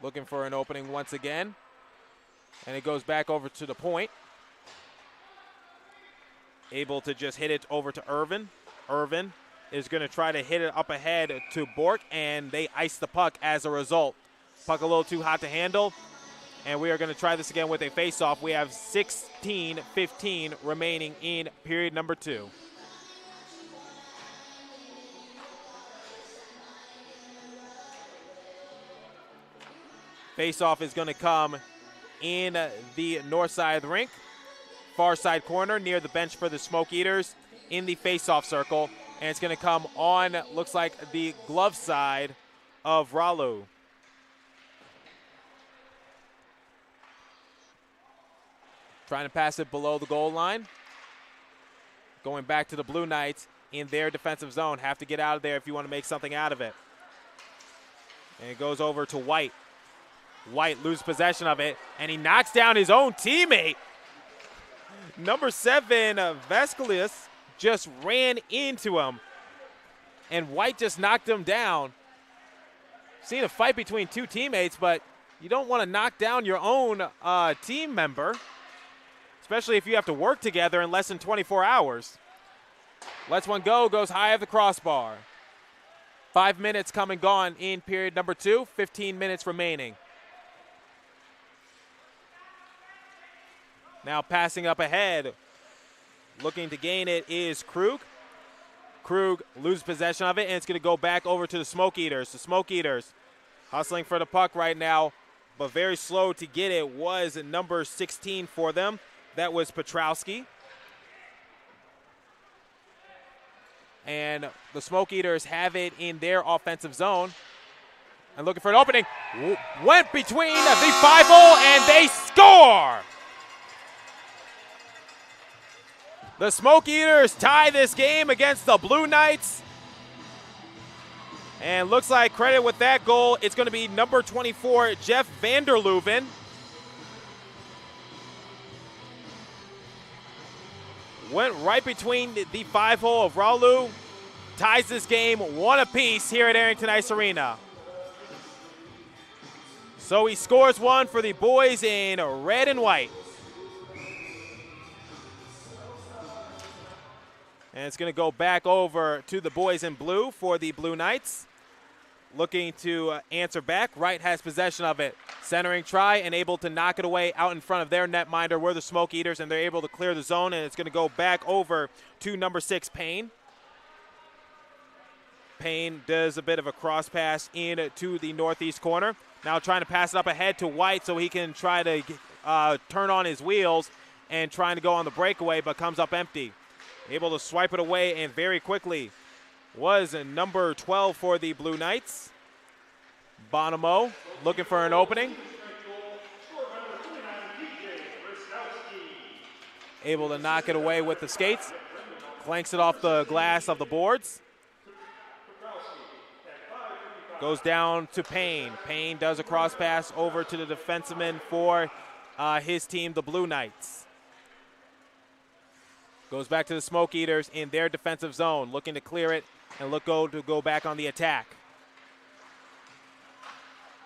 Looking for an opening once again. And it goes back over to the point. Able to just hit it over to Irvin. Irvin is going to try to hit it up ahead to Bork, and they ice the puck as a result. Puck a little too hot to handle, and we are going to try this again with a face-off. We have 16-15 remaining in period number 2. Face-off is going to come in the north side of the rink. Far side corner near the bench for the Smoke Eaters in the face-off circle. And it's going to come on, looks like, the glove side of Ralu. Trying to pass it below the goal line. Going back to the Blue Knights in their defensive zone. Have to get out of there if you want to make something out of it. And it goes over to White. White loses possession of it, and he knocks down his own teammate. Number 7, Vescalius, just ran into him, and White just knocked him down. seen a fight between two teammates, but you don't want to knock down your own team member, especially if you have to work together in less than 24 hours. Lets one go, goes high of the crossbar. 5 minutes come and gone in period number 2, 15 minutes remaining. Now passing up ahead, looking to gain it is Krug. Krug loses possession of it, and it's going to go back over to the Smoke Eaters. The Smoke Eaters hustling for the puck right now, but very slow to get it was number 16 for them. That was Petrowski. And the Smoke Eaters have it in their offensive zone. And looking for an opening. Went between the 5-hole, and they score! The Smoke Eaters tie this game against the Blue Knights. And looks like credit with that goal, it's going to be number 24, Jeff Vanderlooven. Went right between the 5-hole of Raulu. Ties this game 1 apiece here at Arrington Ice Arena. So he scores 1 for the boys in red and white. And it's going to go back over to the boys in blue for the Blue Knights. Looking to answer back. Wright has possession of it. Centering try and able to knock it away out in front of their netminder. We're the Smoke Eaters, and they're able to clear the zone, and it's going to go back over to number 6, Payne. Payne does a bit of a cross pass into the northeast corner. Now trying to pass it up ahead to White so he can try to turn on his wheels and trying to go on the breakaway, but comes up empty. Able to swipe it away, and very quickly was number 12 for the Blue Knights. Bonomo looking for an opening. Able to knock it away with the skates. Clanks it off the glass of the boards. Goes down to Payne. Payne does a cross pass over to the defenseman for his team, the Blue Knights. Goes back to the Smoke Eaters in their defensive zone, looking to clear it and to go back on the attack.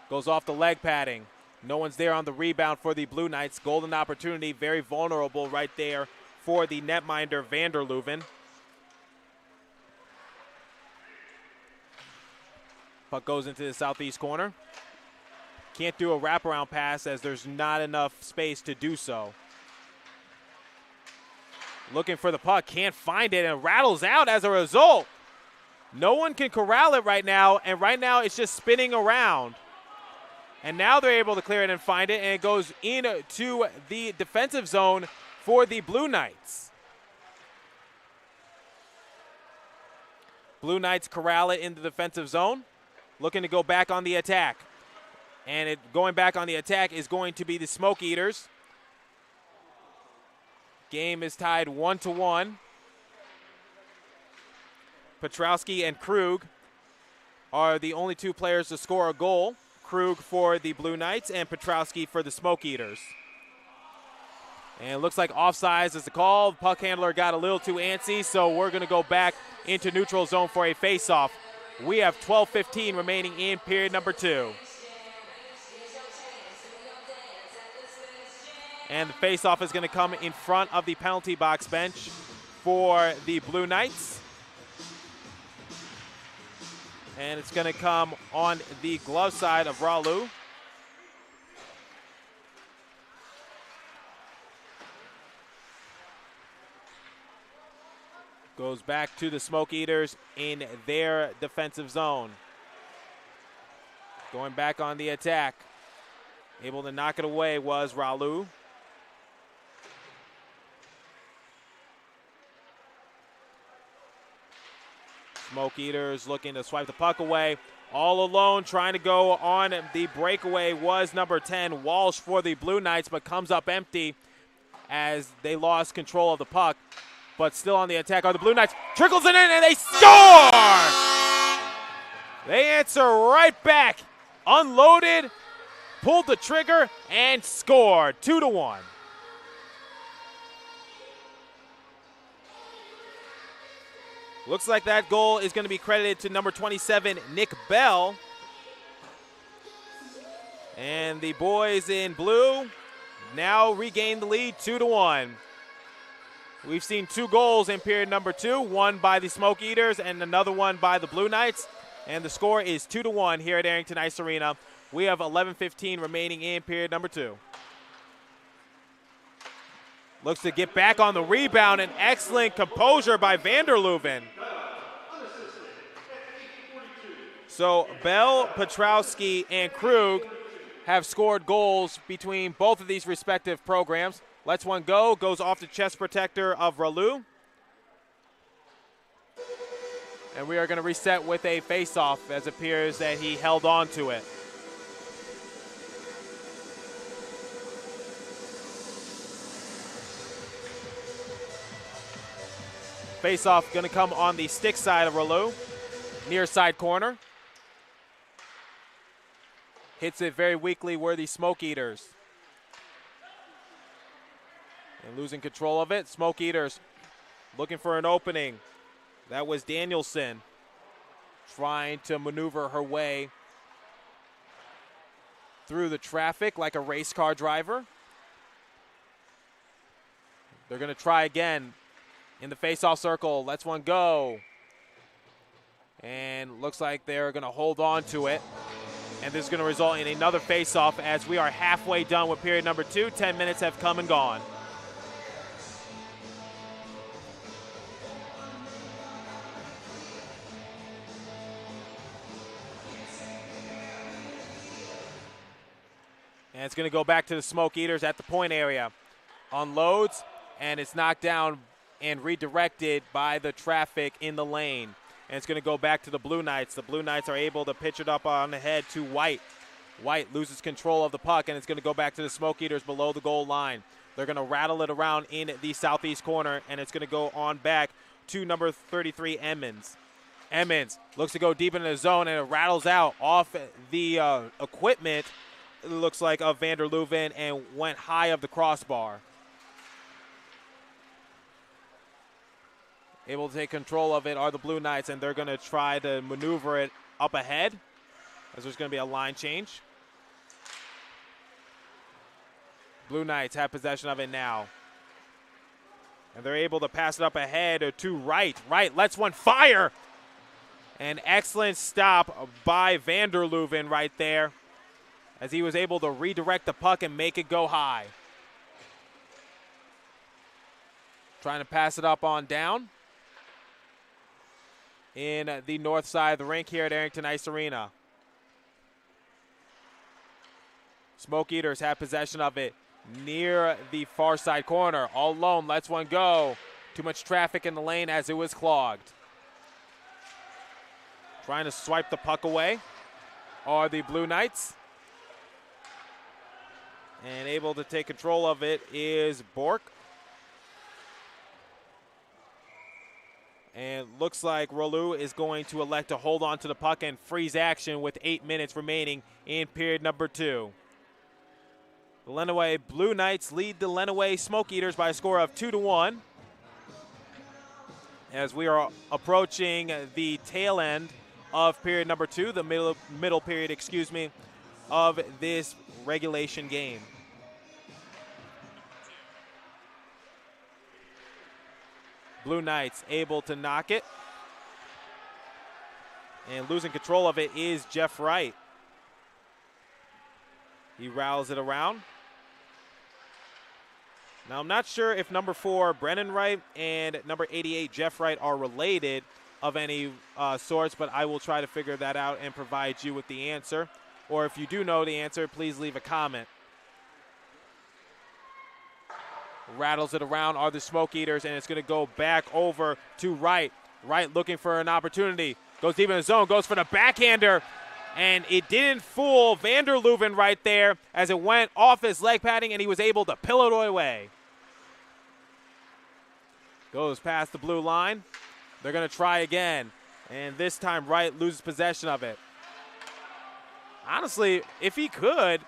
Goes off the leg padding. No one's there on the rebound for the Blue Knights. Golden opportunity, very vulnerable right there for the netminder Vanderlooven. Puck goes into the southeast corner. Can't do a wraparound pass as there's not enough space to do so. Looking for the puck, can't find it, and rattles out as a result. No one can corral it right now, and right now it's just spinning around. And now they're able to clear it and find it, and it goes into the defensive zone for the Blue Knights. Blue Knights corral it in the defensive zone, looking to go back on the attack. And going back on the attack is going to be the Smoke Eaters. Game is tied 1-1. Petrowski and Krug are the only two players to score a goal. Krug for the Blue Knights and Petrowski for the Smoke Eaters. And it looks like offsides is the call. The puck handler got a little too antsy, so we're going to go back into neutral zone for a face-off. We have 12:15 remaining in period number 2. And the face-off is going to come in front of the penalty box bench for the Blue Knights. And it's going to come on the glove side of Raulu. Goes back to the Smoke Eaters in their defensive zone. Going back on the attack. Able to knock it away was Raulu. Smoke Eaters looking to swipe the puck away. All alone trying to go on the breakaway was number 10, Walsh for the Blue Knights, but comes up empty as they lost control of the puck. But still on the attack are the Blue Knights. Trickles it in and they score! They answer right back. Unloaded, pulled the trigger, and scored 2-1. Looks like that goal is going to be credited to number 27, Nick Bell. And the boys in blue now regain the lead 2-1. We've seen 2 goals in period number 2, one by the Smoke Eaters and another one by the Blue Knights. And the score is 2-1 here at Arrington Ice Arena. We have 11:15 remaining in period number 2. Looks to get back on the rebound, and excellent composure by Vanderlooven. So Bell, Petrowski, and Krug have scored goals between both of these respective programs. Lets one go, goes off the chest protector of Ralou. And we are going to reset with a face-off, as it appears that he held on to it. Face-off going to come on the stick side of Ralou, near side corner. Hits it very weakly where the Smoke Eaters. And losing control of it, Smoke Eaters looking for an opening. That was Danielson trying to maneuver her way through the traffic like a race car driver. They're going to try again in the face-off circle. Lets one go. And looks like they're going to hold on to it. And this is going to result in another face-off as we are halfway done with period number 2. 10 minutes have come and gone. And it's going to go back to the Smoke Eaters at the point area. Unloads, and it's knocked down and redirected by the traffic in the lane. And it's going to go back to the Blue Knights. The Blue Knights are able to pitch it up on the head to White. White loses control of the puck, and it's going to go back to the Smoke Eaters below the goal line. They're going to rattle it around in the southeast corner, and it's going to go on back to number 33, Emmons. Emmons looks to go deep into the zone, and it rattles out off the equipment, it looks like, of Vanderlooven, and went high of the crossbar. Able to take control of it are the Blue Knights, and they're going to try to maneuver it up ahead as there's going to be a line change. Blue Knights have possession of it now. And they're able to pass it up ahead or to Wright. Wright lets one fire. An excellent stop by Vanderlooven right there as he was able to redirect the puck and make it go high. Trying to pass it up on down in the north side of the rink here at Arrington Ice Arena. Smoke Eaters have possession of it near the far side corner. All alone, lets one go. Too much traffic in the lane as it was clogged. Trying to swipe the puck away are the Blue Knights. And able to take control of it is Bork. And looks like Ralou is going to elect to hold on to the puck and freeze action with 8 minutes remaining in period number 2. The Lenawee Blue Knights lead the Lenawee Smoke Eaters by a score of 2-1. As we are approaching the tail end of period number 2, the middle period, of this regulation game. Blue Knights able to knock it. And losing control of it is Jeff Wright. He rattles it around. Now, I'm not sure if number 4, Brennan Wright, and number 88, Jeff Wright, are related of any sorts, but I will try to figure that out and provide you with the answer. Or if you do know the answer, please leave a comment. Rattles it around are the Smoke Eaters, and it's going to go back over to Wright. Wright looking for an opportunity. Goes deep in the zone, goes for the backhander, and it didn't fool Vanderlooven right there as it went off his leg padding, and he was able to pillow it away. Goes past the blue line. They're going to try again, and this time Wright loses possession of it. Honestly, if he could,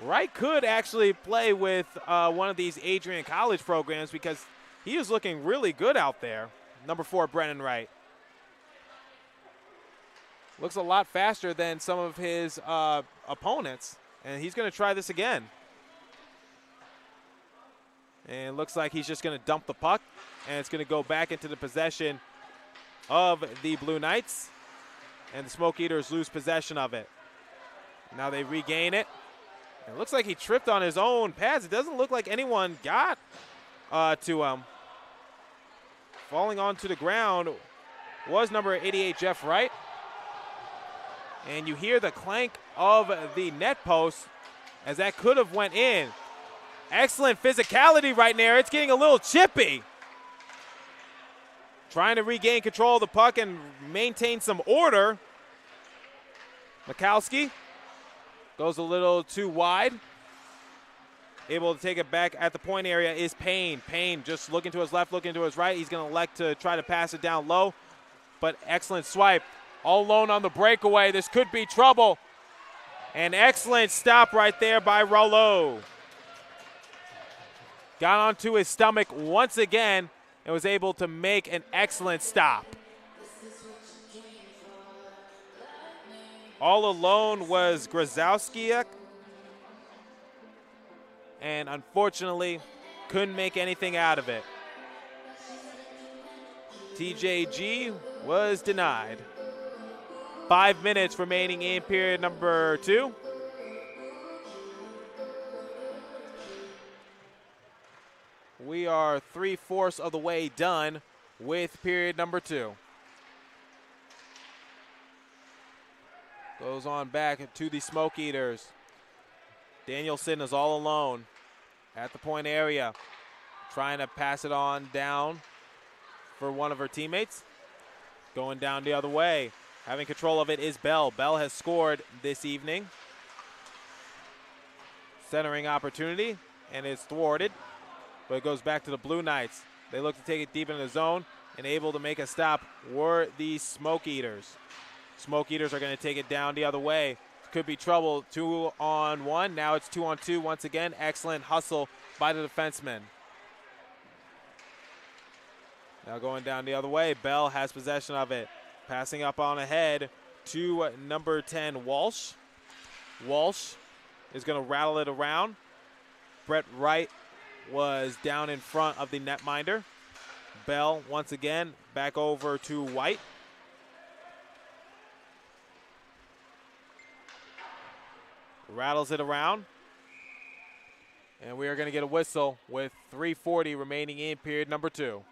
Wright could actually play with one of these Adrian College programs because he is looking really good out there. Number 4, Brennan Wright. Looks a lot faster than some of his opponents. And he's going to try this again. And it looks like he's just going to dump the puck. And it's going to go back into the possession of the Blue Knights. And the Smoke Eaters lose possession of it. Now they regain it. It looks like he tripped on his own pads. It doesn't look like anyone got to him. Falling onto the ground was number 88, Jeff Wright. And you hear the clank of the net post as that could have went in. Excellent physicality right there. It's getting a little chippy. Trying to regain control of the puck and maintain some order. Mikowski goes a little too wide. Able to take it back at the point area is Payne. Payne just looking to his left, looking to his right. He's going to elect to try to pass it down low. But excellent swipe. All alone on the breakaway. This could be trouble. An excellent stop right there by Rollo. Got onto his stomach once again and was able to make an excellent stop. All alone was Grozowski, and unfortunately couldn't make anything out of it. TJG was denied. 5 minutes remaining in period number 2. We are 3/4 of the way done with period number 2. Goes on back to the Smoke Eaters. Danielson is all alone at the point area, trying to pass it on down for one of her teammates. Going down the other way. Having control of it is Bell. Bell has scored this evening. Centering opportunity, and it's thwarted. But it goes back to the Blue Knights. They look to take it deep into the zone, and able to make a stop were the Smoke Eaters. Smoke Eaters are going to take it down the other way. Could be trouble. 2-on-1. Now it's 2-on-2 once again. Excellent hustle by the defenseman. Now going down the other way. Bell has possession of it. Passing up on ahead to number 10, Walsh. Walsh is going to rattle it around. Brett Wright was down in front of the netminder. Bell once again back over to White. Rattles it around. And we are going to get a whistle with 3:40 remaining in period number 2.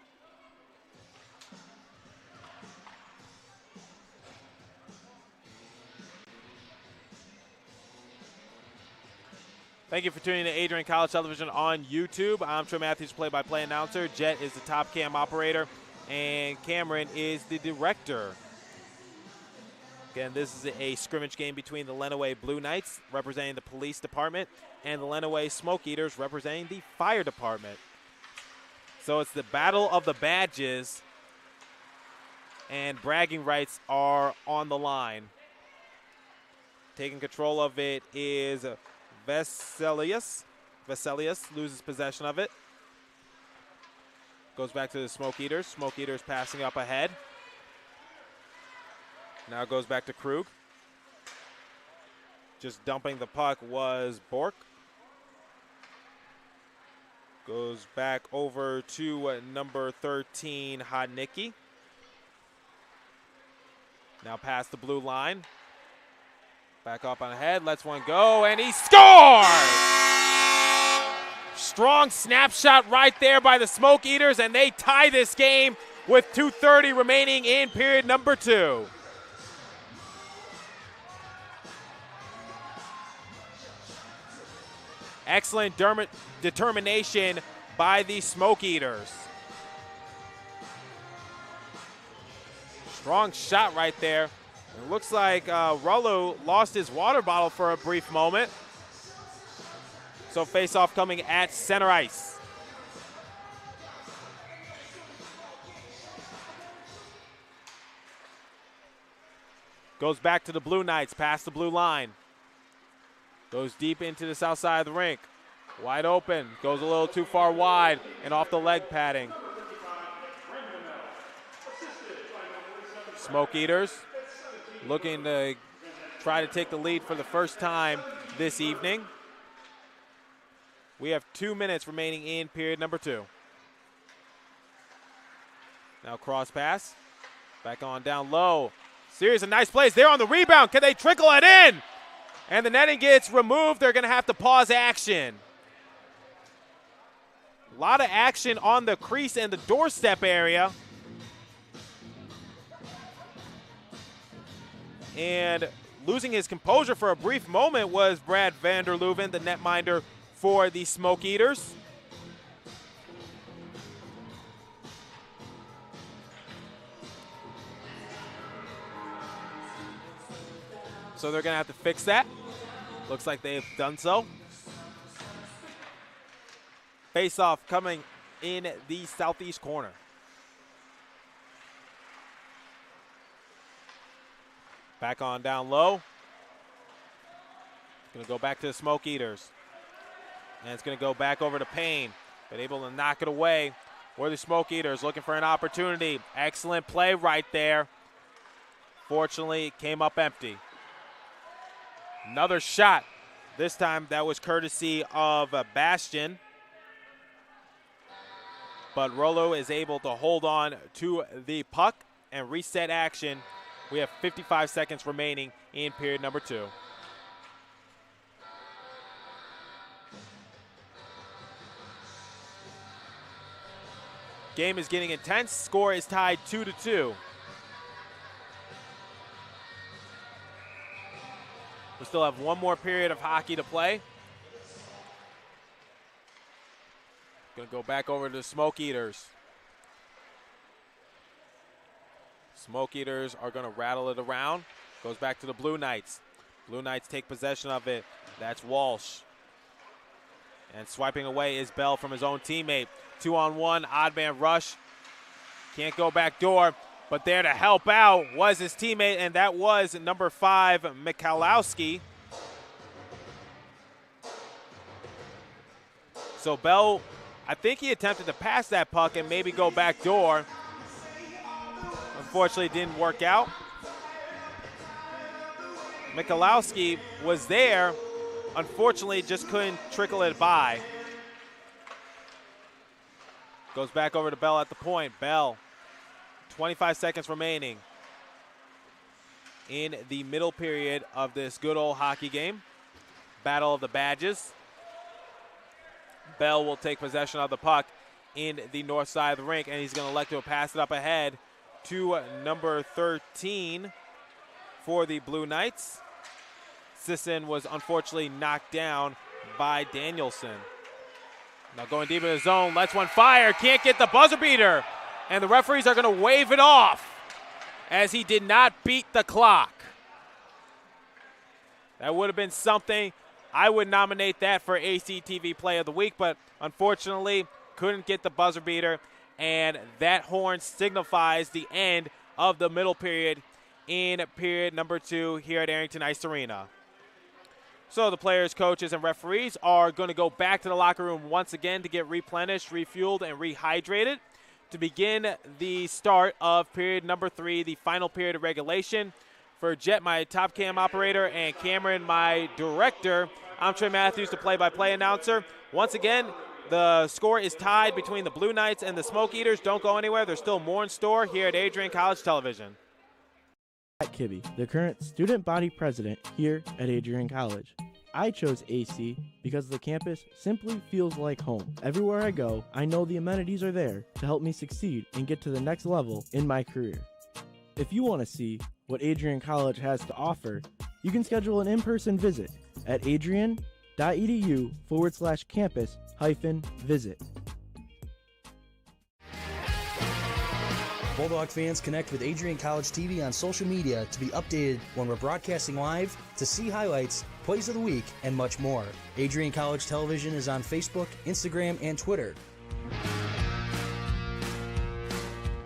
Thank you for tuning in to Adrian College Television on YouTube. I'm Troy Matthews, play-by-play announcer. Jet is the top cam operator, and Cameron is the director. Again, this is a scrimmage game between the Lenawee Blue Knights, representing the police department, and the Lenawee Smoke Eaters, representing the fire department. So it's the battle of the badges, and bragging rights are on the line. Taking control of it is Veselius. Veselius loses possession of it. Goes back to the Smoke Eaters. Smoke Eaters passing up ahead. Now goes back to Krug. Just dumping the puck was Bork. Goes back over to number 13, Hodnicki. Now past the blue line. Back up on ahead, lets one go, and he scores! Strong snapshot right there by the Smoke Eaters, and they tie this game with 2:30 remaining in period number 2. Excellent determination by the Smoke Eaters. Strong shot right there. It looks like Rollo lost his water bottle for a brief moment. So face-off coming at center ice. Goes back to the Blue Knights, past the blue line. Goes deep into the south side of the rink. Wide open, goes a little too far wide and off the leg padding. Smoke Eaters looking to try to take the lead for the first time this evening. We have 2 minutes remaining in period number 2. Now cross pass. Back on down low. Series of nice plays. They're on the rebound. Can they trickle it in? And the netting gets removed. They're going to have to pause action. A lot of action on the crease and the doorstep area. And losing his composure for a brief moment was Brad Vanderlooven, the netminder for the Smoke Eaters. So they're going to have to fix that. Looks like they've done so. Face-off coming in the southeast corner. Back on down low. Going to go back to the Smoke Eaters. And it's going to go back over to Payne. But able to knock it away. Where the Smoke Eaters looking for an opportunity. Excellent play right there. Fortunately, it came up empty. Another shot. This time that was courtesy of Bastion. But Rolo is able to hold on to the puck and reset action. We have 55 seconds remaining in period number 2. Game is getting intense. Score is tied 2-2. We still have one more period of hockey to play. Gonna go back over to the Smoke Eaters. Smoke Eaters are gonna rattle it around. Goes back to the Blue Knights. Blue Knights take possession of it. That's Walsh. And swiping away is Bell from his own teammate. 2-on-1, odd man rush. Can't go back door, but there to help out was his teammate, and that was number 5, Michalowski. So Bell, I think he attempted to pass that puck and maybe go back door. Unfortunately, it didn't work out. Michalowski was there. Unfortunately, just couldn't trickle it by. Goes back over to Bell at the point. Bell, 25 seconds remaining in the middle period of this good old hockey game. Battle of the Badges. Bell will take possession of the puck in the north side of the rink, and he's going to elect to pass it up ahead to number 13 for the Blue Knights. Sisson was unfortunately knocked down by Danielson. Now going deep in the zone, lets one fire, can't get the buzzer beater. And the referees are going to wave it off as he did not beat the clock. That would have been something. I would nominate that for ACTV Play of the Week, but unfortunately couldn't get the buzzer beater. And that horn signifies the end of the middle period in period number 2 here at Arrington Ice Arena. So the players, coaches, and referees are going to go back to the locker room once again to get replenished, refueled, and rehydrated to begin the start of period number 3, the final period of regulation. For Jet, my top cam operator, and Cameron, my director, I'm Trey Matthews, the play-by-play announcer. Once again, the score is tied between the Blue Knights and the Smoke Eaters. Don't go anywhere. There's still more in store here at Adrian College Television. Matt Kibbe, the current student body president here at Adrian College. I chose AC because the campus simply feels like home. Everywhere I go, I know the amenities are there to help me succeed and get to the next level in my career. If you want to see what Adrian College has to offer, you can schedule an in-person visit at adrian.edu/campus-visit. Bulldog fans, connect with Adrian College TV on social media to be updated when we're broadcasting live, to see highlights, plays of the week, and much more. Adrian College Television is on Facebook, Instagram, and Twitter.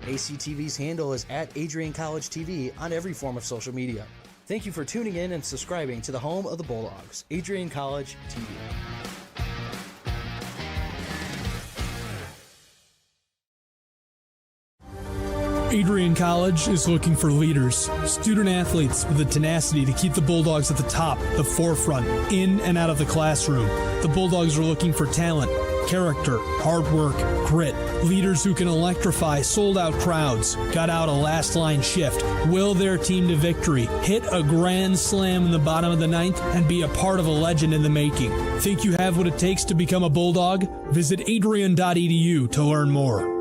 ACTV's handle is at Adrian College TV on every form of social media. Thank you for tuning in and subscribing to the home of the Bulldogs, Adrian College TV. Adrian College is looking for leaders, student athletes with the tenacity to keep the Bulldogs at the top, the forefront, in and out of the classroom. The Bulldogs are looking for talent, character, hard work, grit, leaders who can electrify sold-out crowds, got out a last-line shift, will their team to victory, hit a grand slam in the bottom of the ninth, and be a part of a legend in the making. Think you have what it takes to become a Bulldog? Visit adrian.edu to learn more.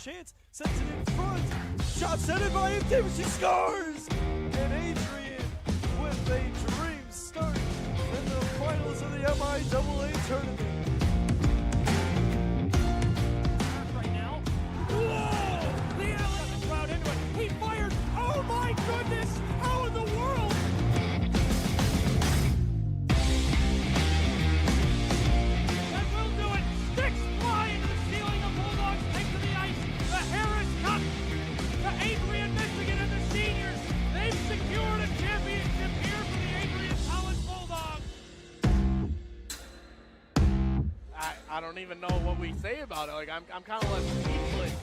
Chance sends it in front. Shot centered by MT, but she scores! And Adrian with a dream start in the finals of the MIAA tournament. Right now. Whoa! The Allen got the crowd into it. He fires. Oh my goodness! How in the world? That will do it. Sticks fly into the ceiling. The Bulldogs take to the ice. The Harris Cup to Adrian, Michigan, and the seniors. They've secured a championship here for the Adrian College Bulldogs. I don't even know what we say about it. Like I'm kind of left speechless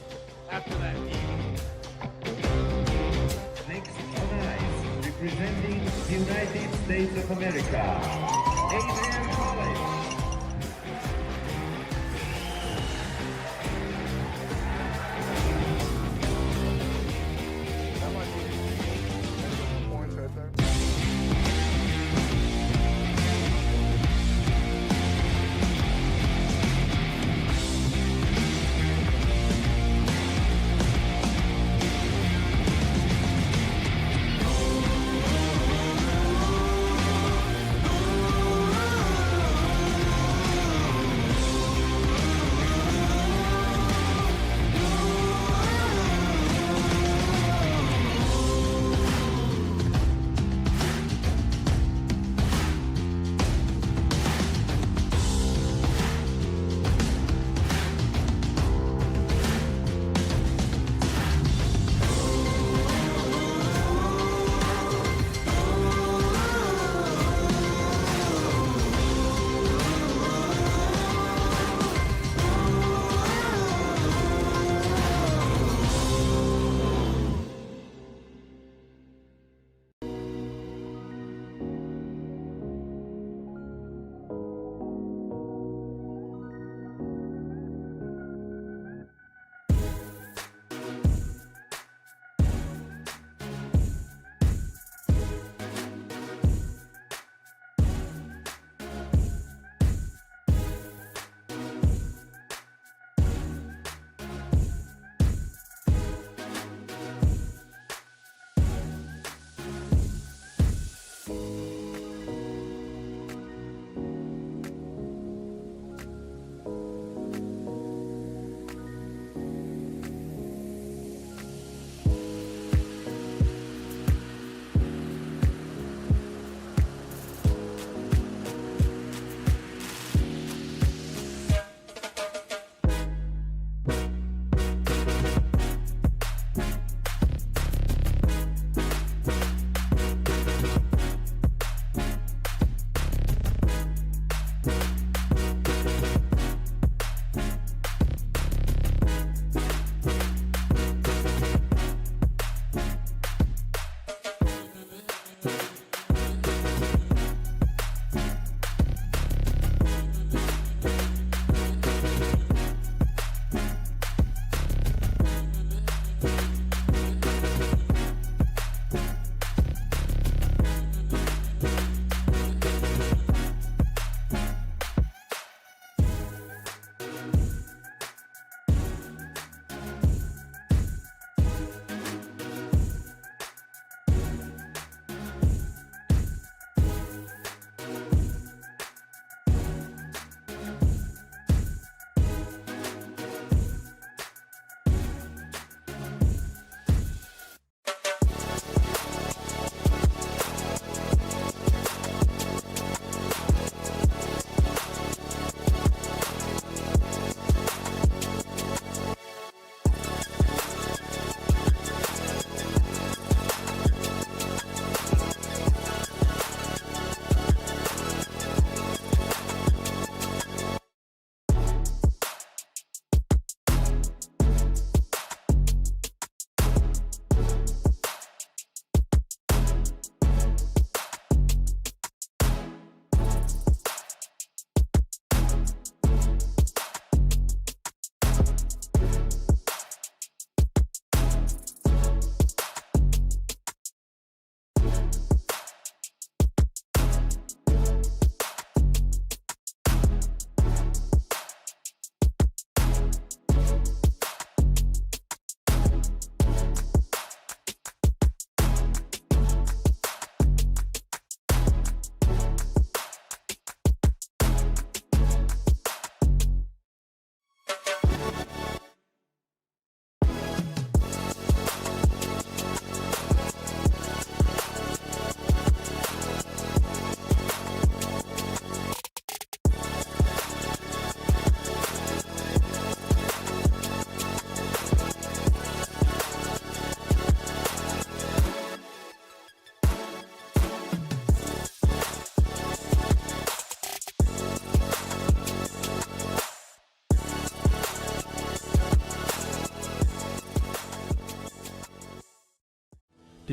after that game. Next tonight, representing the United States of America, Adrian College.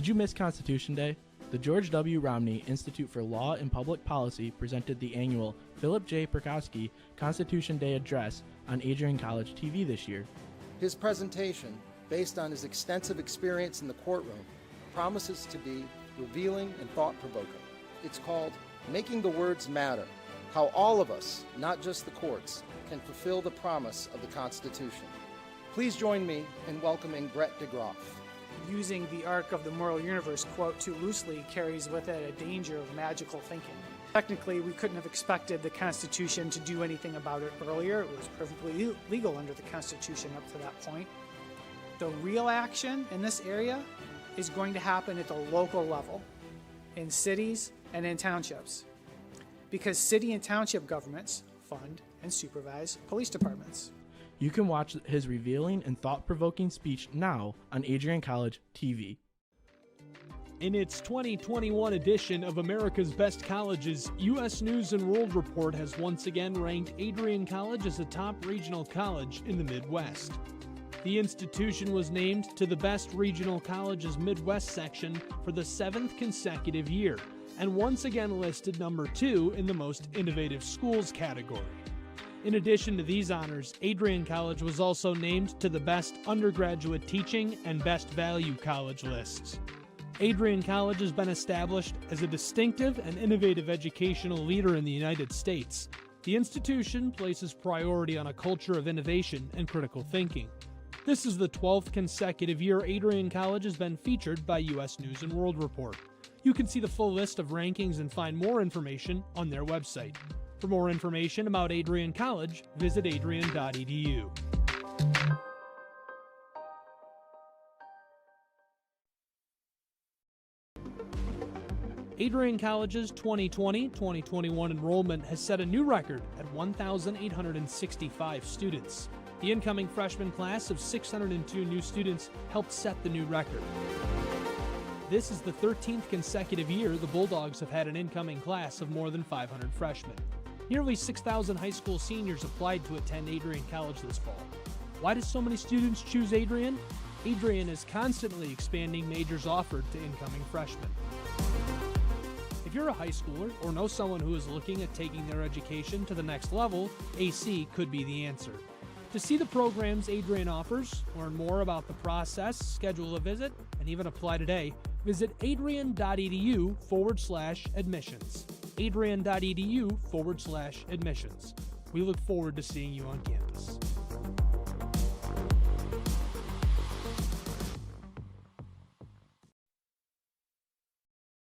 Did you miss Constitution Day? The George W. Romney Institute for Law and Public Policy presented the annual Philip J. Perkowski Constitution Day Address on Adrian College TV this year. His presentation, based on his extensive experience in the courtroom, promises to be revealing and thought-provoking. It's called Making the Words Matter: How All of Us, Not Just the Courts, Can Fulfill the Promise of the Constitution. Please join me in welcoming Brett DeGroff. Using the arc of the moral universe quote too loosely carries with it a danger of magical thinking. Technically, we couldn't have expected the Constitution to do anything about it earlier. It was perfectly legal under the Constitution up to that point. The real action in this area is going to happen at the local level, in cities and in townships, because city and township governments fund and supervise police departments. You can watch his revealing and thought-provoking speech now on Adrian College TV. In its 2021 edition of America's Best Colleges, U.S. News & World Report has once again ranked Adrian College as a top regional college in the Midwest. The institution was named to the Best Regional Colleges Midwest section for the 7th consecutive year, and once again listed number 2 in the Most Innovative Schools category. In addition to these honors, Adrian College was also named to the Best Undergraduate Teaching and Best Value College lists. Adrian College has been established as a distinctive and innovative educational leader in the United States. The institution places priority on a culture of innovation and critical thinking. This is the 12th consecutive year Adrian College has been featured by U.S. News & World Report. You can see the full list of rankings and find more information on their website. For more information about Adrian College, visit adrian.edu. Adrian College's 2020-2021 enrollment has set a new record at 1,865 students. The incoming freshman class of 602 new students helped set the new record. This is the 13th consecutive year the Bulldogs have had an incoming class of more than 500 freshmen. Nearly 6,000 high school seniors applied to attend Adrian College this fall. Why do so many students choose Adrian? Adrian is constantly expanding majors offered to incoming freshmen. If you're a high schooler or know someone who is looking at taking their education to the next level, AC could be the answer. To see the programs Adrian offers, learn more about the process, schedule a visit, and even apply today, visit adrian.edu/admissions. adrian.edu/admissions. We look forward to seeing you on campus.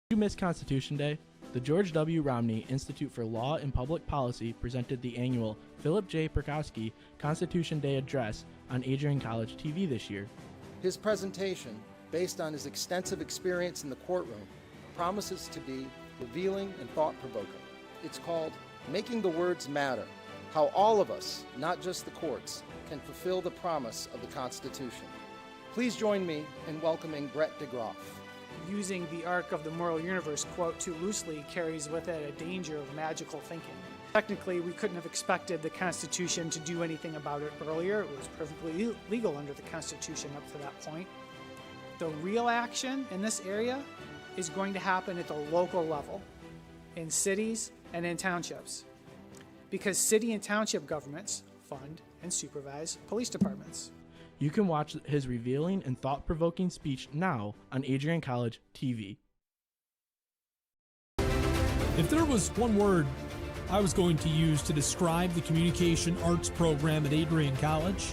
Did you miss Constitution Day? The George W. Romney Institute for Law and Public Policy presented the annual Philip J. Perkowski Constitution Day Address on Adrian College TV this year. His presentation, based on his extensive experience in the courtroom, promises to be revealing and thought-provoking. It's called Making the Words Matter: How All of Us, Not Just the Courts, Can Fulfill the Promise of the Constitution. Please join me in welcoming Brett DeGroff. Using the arc of the moral universe quote too loosely carries with it a danger of magical thinking. Technically, we couldn't have expected the Constitution to do anything about it earlier. It was perfectly legal under the Constitution up to that point. The real action in this area is going to happen at the local level, in cities and in townships, because city and township governments fund and supervise police departments. You can watch his revealing and thought-provoking speech now on Adrian College TV. If there was one word I was going to use to describe the communication arts program at Adrian College,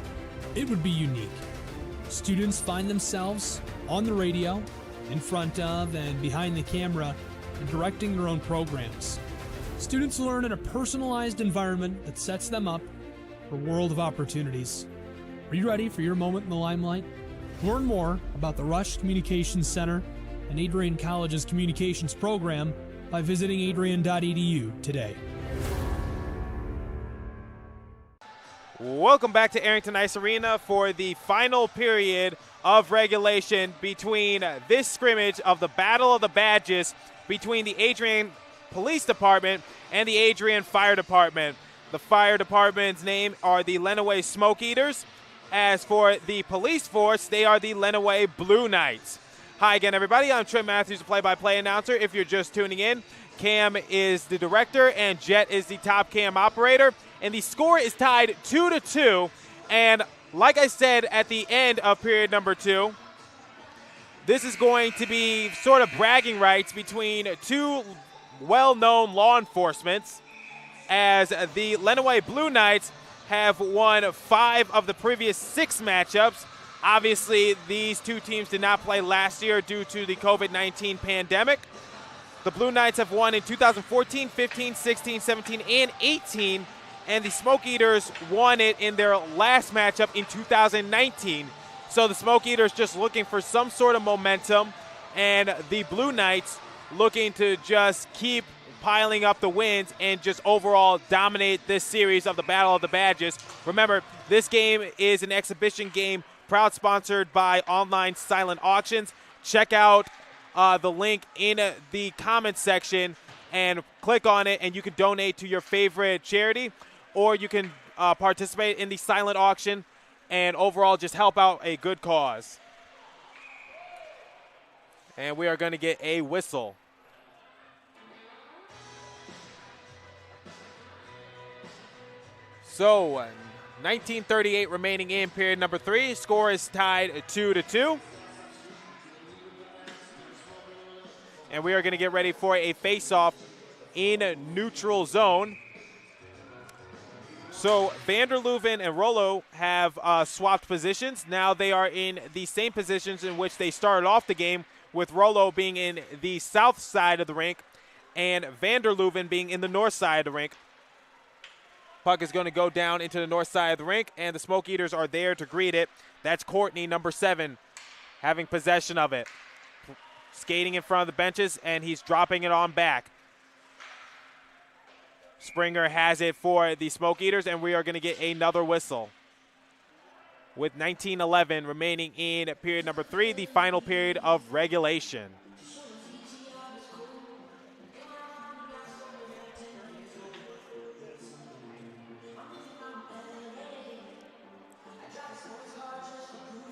it would be unique. Students find themselves on the radio, in front of and behind the camera, and directing their own programs. Students learn in a personalized environment that sets them up for a world of opportunities. Are you ready for your moment in the limelight? Learn more about the Rush Communications Center and Adrian College's communications program by visiting adrian.edu today. Welcome back to Arrington Ice Arena for the final period of regulation between this scrimmage of the Battle of the Badges between the Adrian Police Department and the Adrian Fire Department. The fire department's name are the Lenawee Smoke Eaters. As for the police force, they are the Lenawee Blue Knights. Hi again, everybody. I'm Trent Matthews, the play-by-play announcer. If you're just tuning in, Cam is the director and Jet is the top cam operator. And the score is tied 2-2. And like I said at the end of period number 2, this is going to be sort of bragging rights between two well-known law enforcements, as the Lenawee Blue Knights have won 5 of the previous 6 matchups. Obviously, these two teams did not play last year due to the COVID-19 pandemic. The Blue Knights have won in 2014, 15, 16, 17, and 18, and the Smoke Eaters won it in their last matchup in 2019. So the Smoke Eaters just looking for some sort of momentum, and the Blue Knights looking to just keep piling up the wins and just overall dominate this series of the Battle of the Badges. Remember, this game is an exhibition game, proud sponsored by Online Silent Auctions. Check out the link in the comments section and click on it, and you can donate to your favorite charity, or you can participate in the silent auction and overall just help out a good cause. And we are going to get a whistle. So, 19:38 remaining in period number 3. Score is tied 2-2. And we are going to get ready for a face-off in neutral zone. So, Vanderlooven and Rollo have swapped positions. Now they are in the same positions in which they started off the game, with Rollo being in the south side of the rink and Vanderlooven being in the north side of the rink. Puck is going to go down into the north side of the rink, and the Smoke Eaters are there to greet it. That's Courtney, number 7, having possession of it. Skating in front of the benches, and he's dropping it on back. Springer has it for the Smoke Eaters, and we are going to get another whistle. With 19:11 remaining in period number 3, the final period of regulation.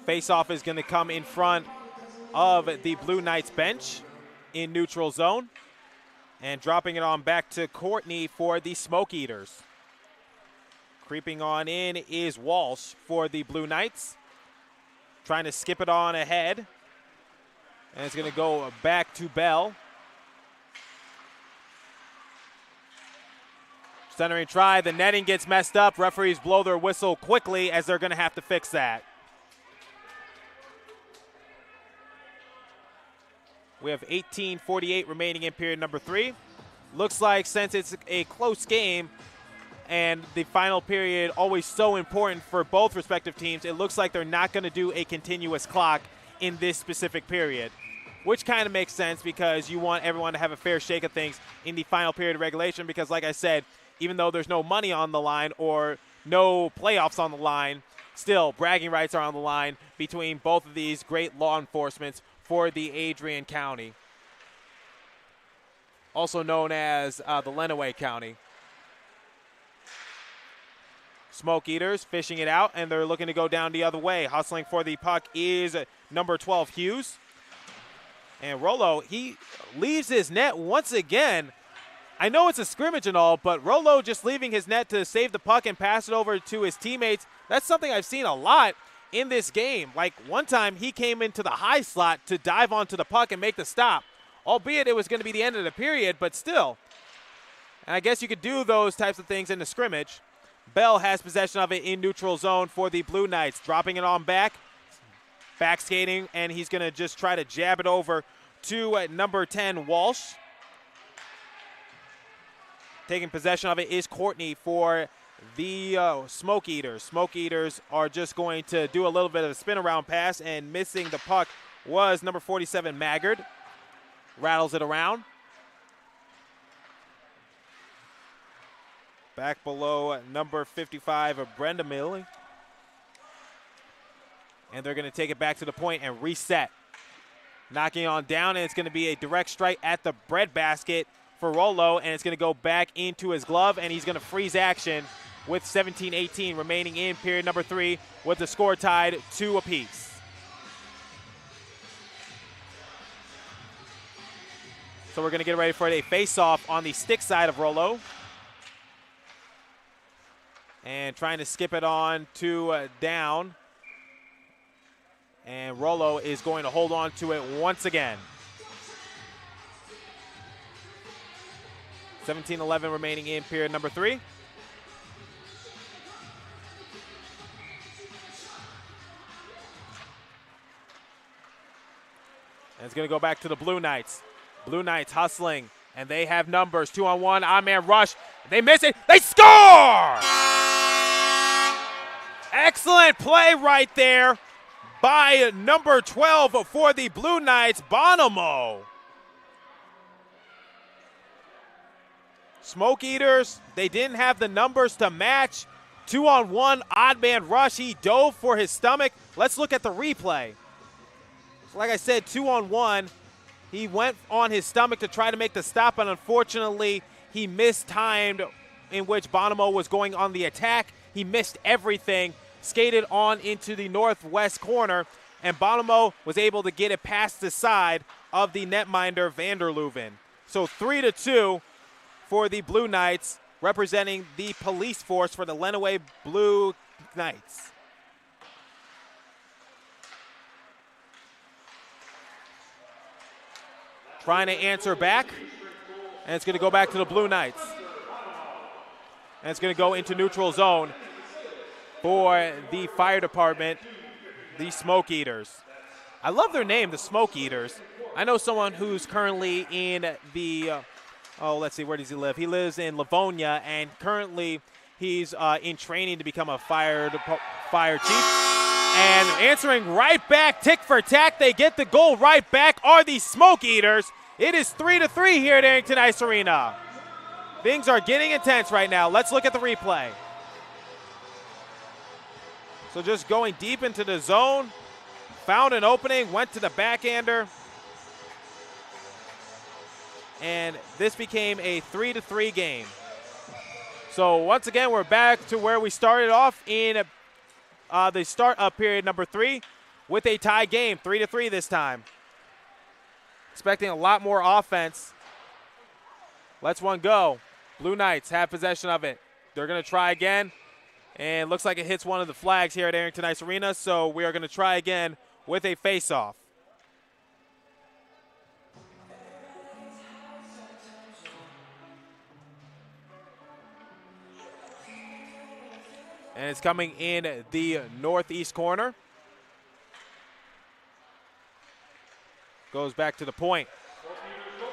Face-off is going to come in front of the Blue Knights bench in neutral zone. And dropping it on back to Courtney for the Smoke Eaters. Creeping on in is Walsh for the Blue Knights. Trying to skip it on ahead. And it's going to go back to Bell. Centering try. The netting gets messed up. Referees blow their whistle quickly, as they're going to have to fix that. We have 18:48 remaining in period number 3. Looks like, since it's a close game and the final period always so important for both respective teams, it looks like they're not going to do a continuous clock in this specific period, which kind of makes sense because you want everyone to have a fair shake of things in the final period of regulation, because like I said, even though there's no money on the line or no playoffs on the line, still bragging rights are on the line between both of these great law enforcements for the Adrian County, also known as the Lenawee County. Smoke Eaters fishing it out, and they're looking to go down the other way. Hustling for the puck is number 12, Hughes. And Rollo, he leaves his net once again. I know it's a scrimmage and all, but Rollo just leaving his net to save the puck and pass it over to his teammates, that's something I've seen a lot in this game. Like, one time he came into the high slot to dive onto the puck and make the stop, albeit it was going to be the end of the period, but still. And I guess you could do those types of things in the scrimmage. Bell has possession of it in neutral zone for the Blue Knights, dropping it on back skating, and he's going to just try to jab it over to number 10, Walsh. Taking possession of it is Courtney for the Smoke Eaters. Smoke Eaters are just going to do a little bit of a spin around pass, and missing the puck was number 47, Maggard. Rattles it around. Back below number 55 of Brenda Millie. And they're going to take it back to the point and reset. Knocking on down, and it's going to be a direct strike at the breadbasket for Rollo, and it's going to go back into his glove, and he's going to freeze action with 17:18 remaining in period number 3, with the score tied 2 apiece. So we're going to get ready for a face-off on the stick side of Rollo. And trying to skip it on to down. And Rollo is going to hold on to it once again. 17-11 remaining in period number 3. And it's going to go back to the Blue Knights. Blue Knights hustling, and they have numbers. 2-on-1, odd-man rush. They miss it. They score! Excellent play right there by number 12 for the Blue Knights, Bonomo. Smoke Eaters, they didn't have the numbers to match. 2-on-1, odd-man rush. He dove for his stomach. Let's look at the replay. So like I said, 2-on-1. He went on his stomach to try to make the stop, and unfortunately, he mistimed in which Bonomo was going on the attack. He missed everything, skated on into the northwest corner, and Bonomo was able to get it past the side of the netminder Vanderlooven. So 3-2 for the Blue Knights, representing the police force for the Lenawee Blue Knights. Trying to answer back, and it's going to go back to the Blue Knights. And it's going to go into neutral zone for the fire department, the Smoke Eaters. I love their name, the Smoke Eaters. I know someone who's currently in the, let's see, where does he live? He lives in Livonia, and currently he's in training to become a fire chief. And answering right back, tick for tack, they get the goal right back, are the Smoke Eaters. It is 3-3 here at Arrington Ice Arena. Things are getting intense right now. Let's look at the replay. So just going deep into the zone, found an opening, went to the backhander. And this became a 3-3 game. So once again, we're back to where we started off in the start of period number 3 with a tie game, 3-3 this time. Expecting a lot more offense. Let's one go. Blue Knights have possession of it. They're going to try again, and looks like it hits one of the flags here at Arrington Ice Arena, so we are going to try again with a face-off. And it's coming in the northeast corner. Goes back to the point.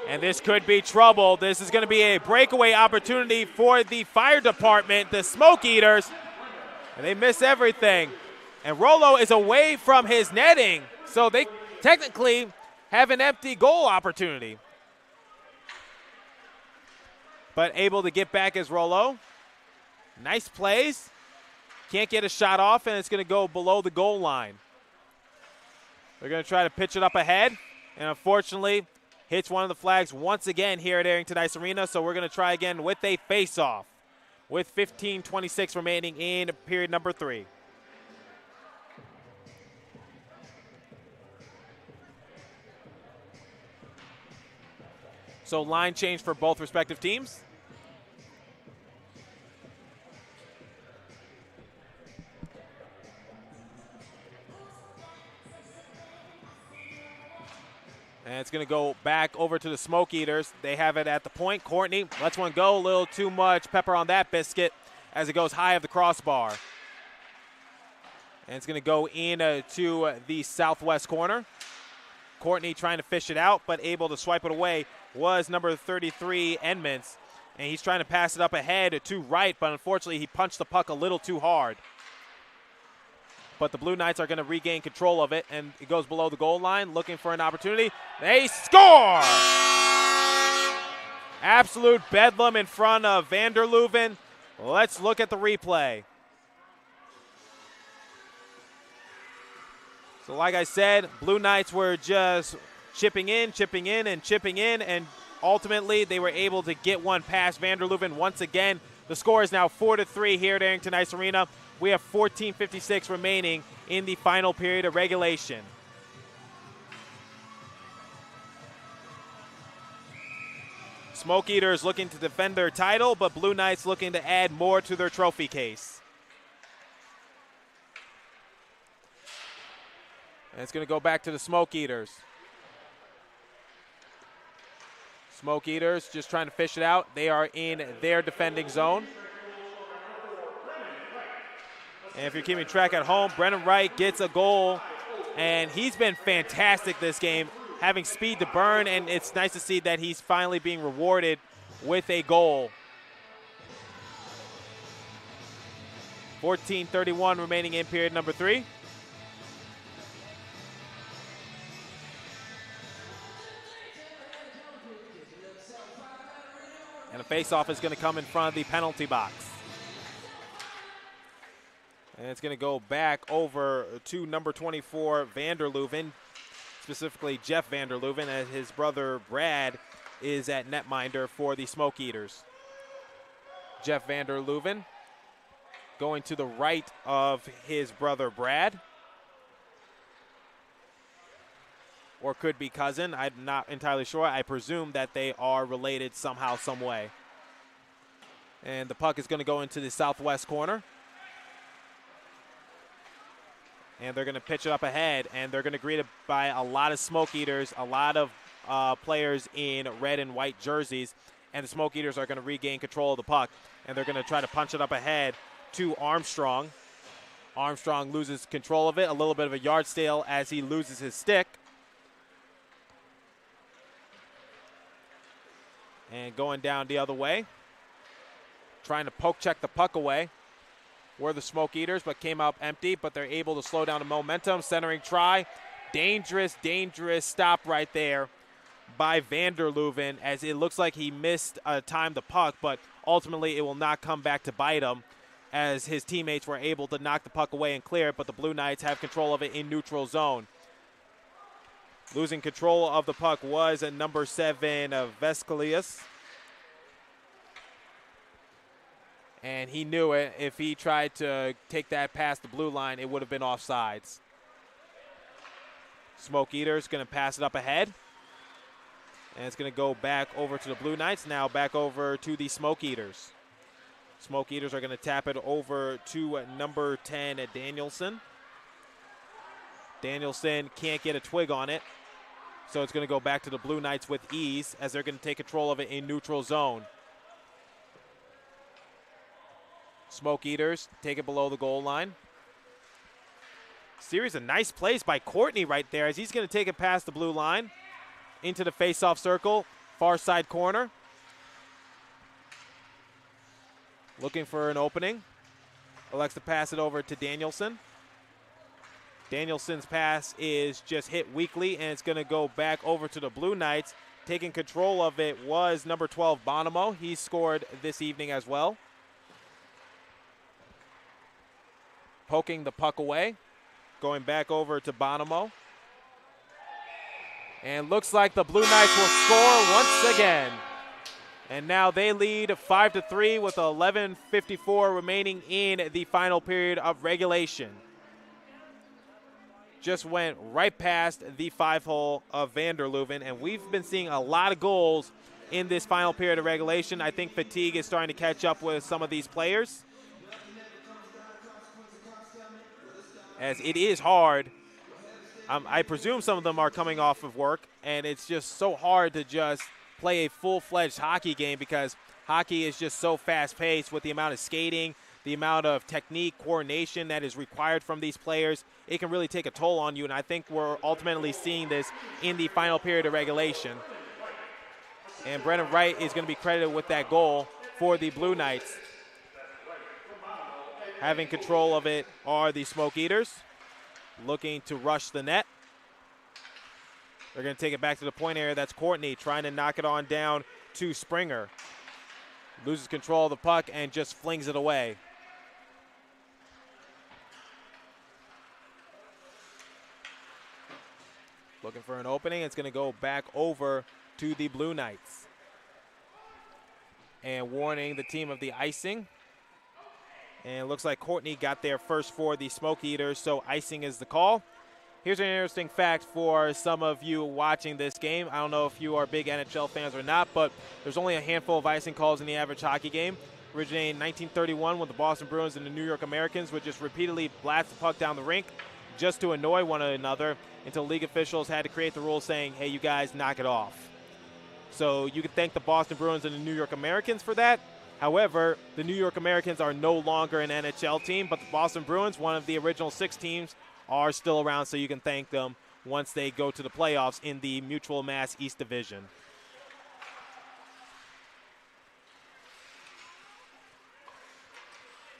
And this could be trouble. This is going to be a breakaway opportunity for the fire department, the Smoke Eaters. And they miss everything. And Rollo is away from his netting, so they technically have an empty goal opportunity. But able to get back is Rollo. Nice plays. Can't get a shot off, and it's going to go below the goal line. They're going to try to pitch it up ahead, and unfortunately hits one of the flags once again here at Arrington Ice Arena, so we're going to try again with a face-off with 15:26 remaining in period number 3. So line change for both respective teams. And it's going to go back over to the Smoke Eaters. They have it at the point. Courtney lets one go. A little too much pepper on that biscuit as it goes high of the crossbar. And it's going to go into the southwest corner. Courtney trying to fish it out, but able to swipe it away was number 33, Edmonds. And he's trying to pass it up ahead to right, but unfortunately he punched the puck a little too hard. But the Blue Knights are going to regain control of it, and it goes below the goal line, looking for an opportunity. They score! Absolute bedlam in front of Vanderlooven. Let's look at the replay. So like I said, Blue Knights were just chipping in, and ultimately they were able to get one past Vanderlooven once again. The score is now 4-3 here at Arrington Ice Arena. We have 14:56 remaining in the final period of regulation. Smoke Eaters looking to defend their title, but Blue Knights looking to add more to their trophy case. And it's going to go back to the Smoke Eaters. Smoke Eaters just trying to fish it out. They are in their defending zone. And if you're keeping track at home, Brennan Wright gets a goal, and he's been fantastic this game, having speed to burn, and it's nice to see that he's finally being rewarded with a goal. 14:31 remaining in period number 3. And a face-off is going to come in front of the penalty box. And it's going to go back over to number 24, Vanderleuven, specifically Jeff Vanderleuven, as his brother Brad is at netminder for the Smoke Eaters. Jeff Vanderleuven going to the right of his brother Brad. Or could be cousin. I'm not entirely sure. I presume that they are related somehow, some way. And the puck is going to go into the southwest corner. And they're going to pitch it up ahead, and they're going to greet it by a lot of Smoke Eaters, a lot of players in red and white jerseys, and the Smoke Eaters are going to regain control of the puck, and they're going to try to punch it up ahead to Armstrong. Armstrong loses control of it, a little bit of a yard sale as he loses his stick. And going down the other way, trying to poke check the puck away, were the Smoke Eaters, but came out empty, but they're able to slow down the momentum. Centering try. Dangerous, dangerous stop right there by Vanderleuven, as it looks like he missed time the puck, but ultimately it will not come back to bite him, as his teammates were able to knock the puck away and clear it, but the Blue Knights have control of it in neutral zone. Losing control of the puck was a number 7, Vescalius. And he knew it. If he tried to take that past the blue line, it would have been offsides. Smoke Eaters going to pass it up ahead. And it's going to go back over to the Blue Knights. Now back over to the Smoke Eaters. Smoke Eaters are going to tap it over to number 10, Danielson. Danielson can't get a twig on it. So it's going to go back to the Blue Knights with ease, as they're going to take control of it in neutral zone. Smoke Eaters take it below the goal line. Series of nice plays by Courtney right there, as he's going to take it past the blue line into the face-off circle, far side corner. Looking for an opening. Elects to pass it over to Danielson. Danielson's pass is just hit weakly, and it's going to go back over to the Blue Knights. Taking control of it was number 12, Bonomo. He scored this evening as well. Poking the puck away. Going back over to Bonomo. And looks like the Blue Knights will score once again. And now they lead 5-3 with 11:54 remaining in the final period of regulation. Just went right past the 5-hole of Vanderleuven, and we've been seeing a lot of goals in this final period of regulation. I think fatigue is starting to catch up with some of these players, as it is hard. I presume some of them are coming off of work, and it's just so hard to just play a full-fledged hockey game, because hockey is just so fast-paced with the amount of skating, the amount of technique, coordination that is required from these players. It can really take a toll on you, and I think we're ultimately seeing this in the final period of regulation. And Brennan Wright is going to be credited with that goal for the Blue Knights. Having control of it are the Smoke Eaters, looking to rush the net. They're going to take it back to the point area. That's Courtney trying to knock it on down to Springer. Loses control of the puck and just flings it away. Looking for an opening. It's going to go back over to the Blue Knights. And warning the team of the icing. And it looks like Courtney got there first for the Smoke Eaters, so icing is the call. Here's an interesting fact for some of you watching this game. I don't know if you are big NHL fans or not, but there's only a handful of icing calls in the average hockey game. Originating in 1931 when the Boston Bruins and the New York Americans would just repeatedly blast the puck down the rink just to annoy one another until league officials had to create the rule saying, hey, you guys, knock it off. So you can thank the Boston Bruins and the New York Americans for that. However, the New York Americans are no longer an NHL team, but the Boston Bruins, one of the original 6 teams, are still around, so you can thank them once they go to the playoffs in the Mutual Mass East Division.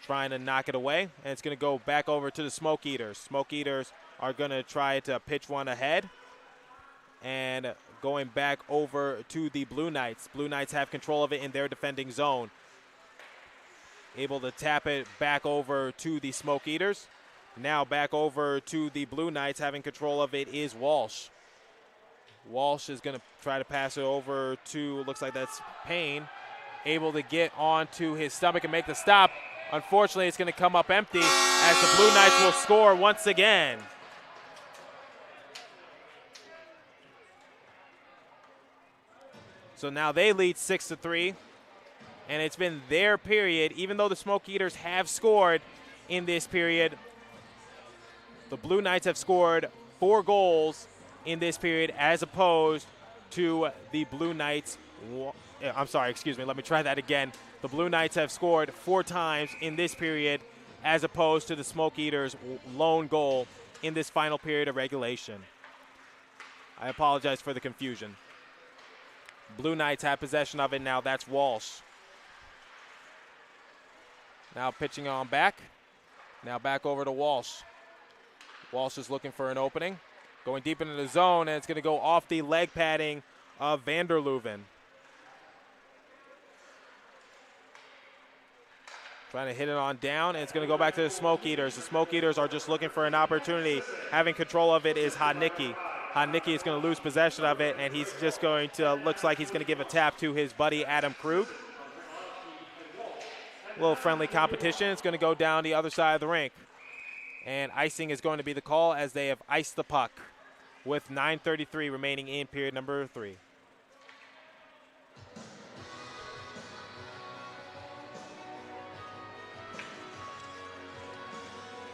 Trying to knock it away, and it's going to go back over to the Smoke Eaters. Smoke Eaters are going to try to pitch one ahead, and going back over to the Blue Knights. Blue Knights have control of it in their defending zone. Able to tap it back over to the Smoke Eaters. Now back over to the Blue Knights. Having control of it is Walsh. Walsh is going to try to pass it over to, looks like that's Payne. Able to get onto his stomach and make the stop. Unfortunately, it's going to come up empty as the Blue Knights will score once again. So now they lead 6-3, and it's been their period. Even though the Smoke Eaters have scored in this period, the Blue Knights have scored 4 goals in this period as opposed to the Blue Knights. I'm sorry, excuse me, let me try that again. The Blue Knights have scored 4 times in this period as opposed to the Smoke Eaters' lone goal in this final period of regulation. I apologize for the confusion. Blue Knights have possession of it now. That's Walsh. Now pitching on back. Now back over to Walsh. Walsh is looking for an opening. Going deep into the zone, and it's going to go off the leg padding of Vanderlooven. Trying to hit it on down, and it's going to go back to the Smoke Eaters. The Smoke Eaters are just looking for an opportunity. Having control of it is Hodnicki. Hodnicki is going to lose possession of it, and he's just going to, looks like he's going to give a tap to his buddy Adam Krug. A little friendly competition. It's going to go down the other side of the rink. And icing is going to be the call as they have iced the puck with 9:33 remaining in period number 3.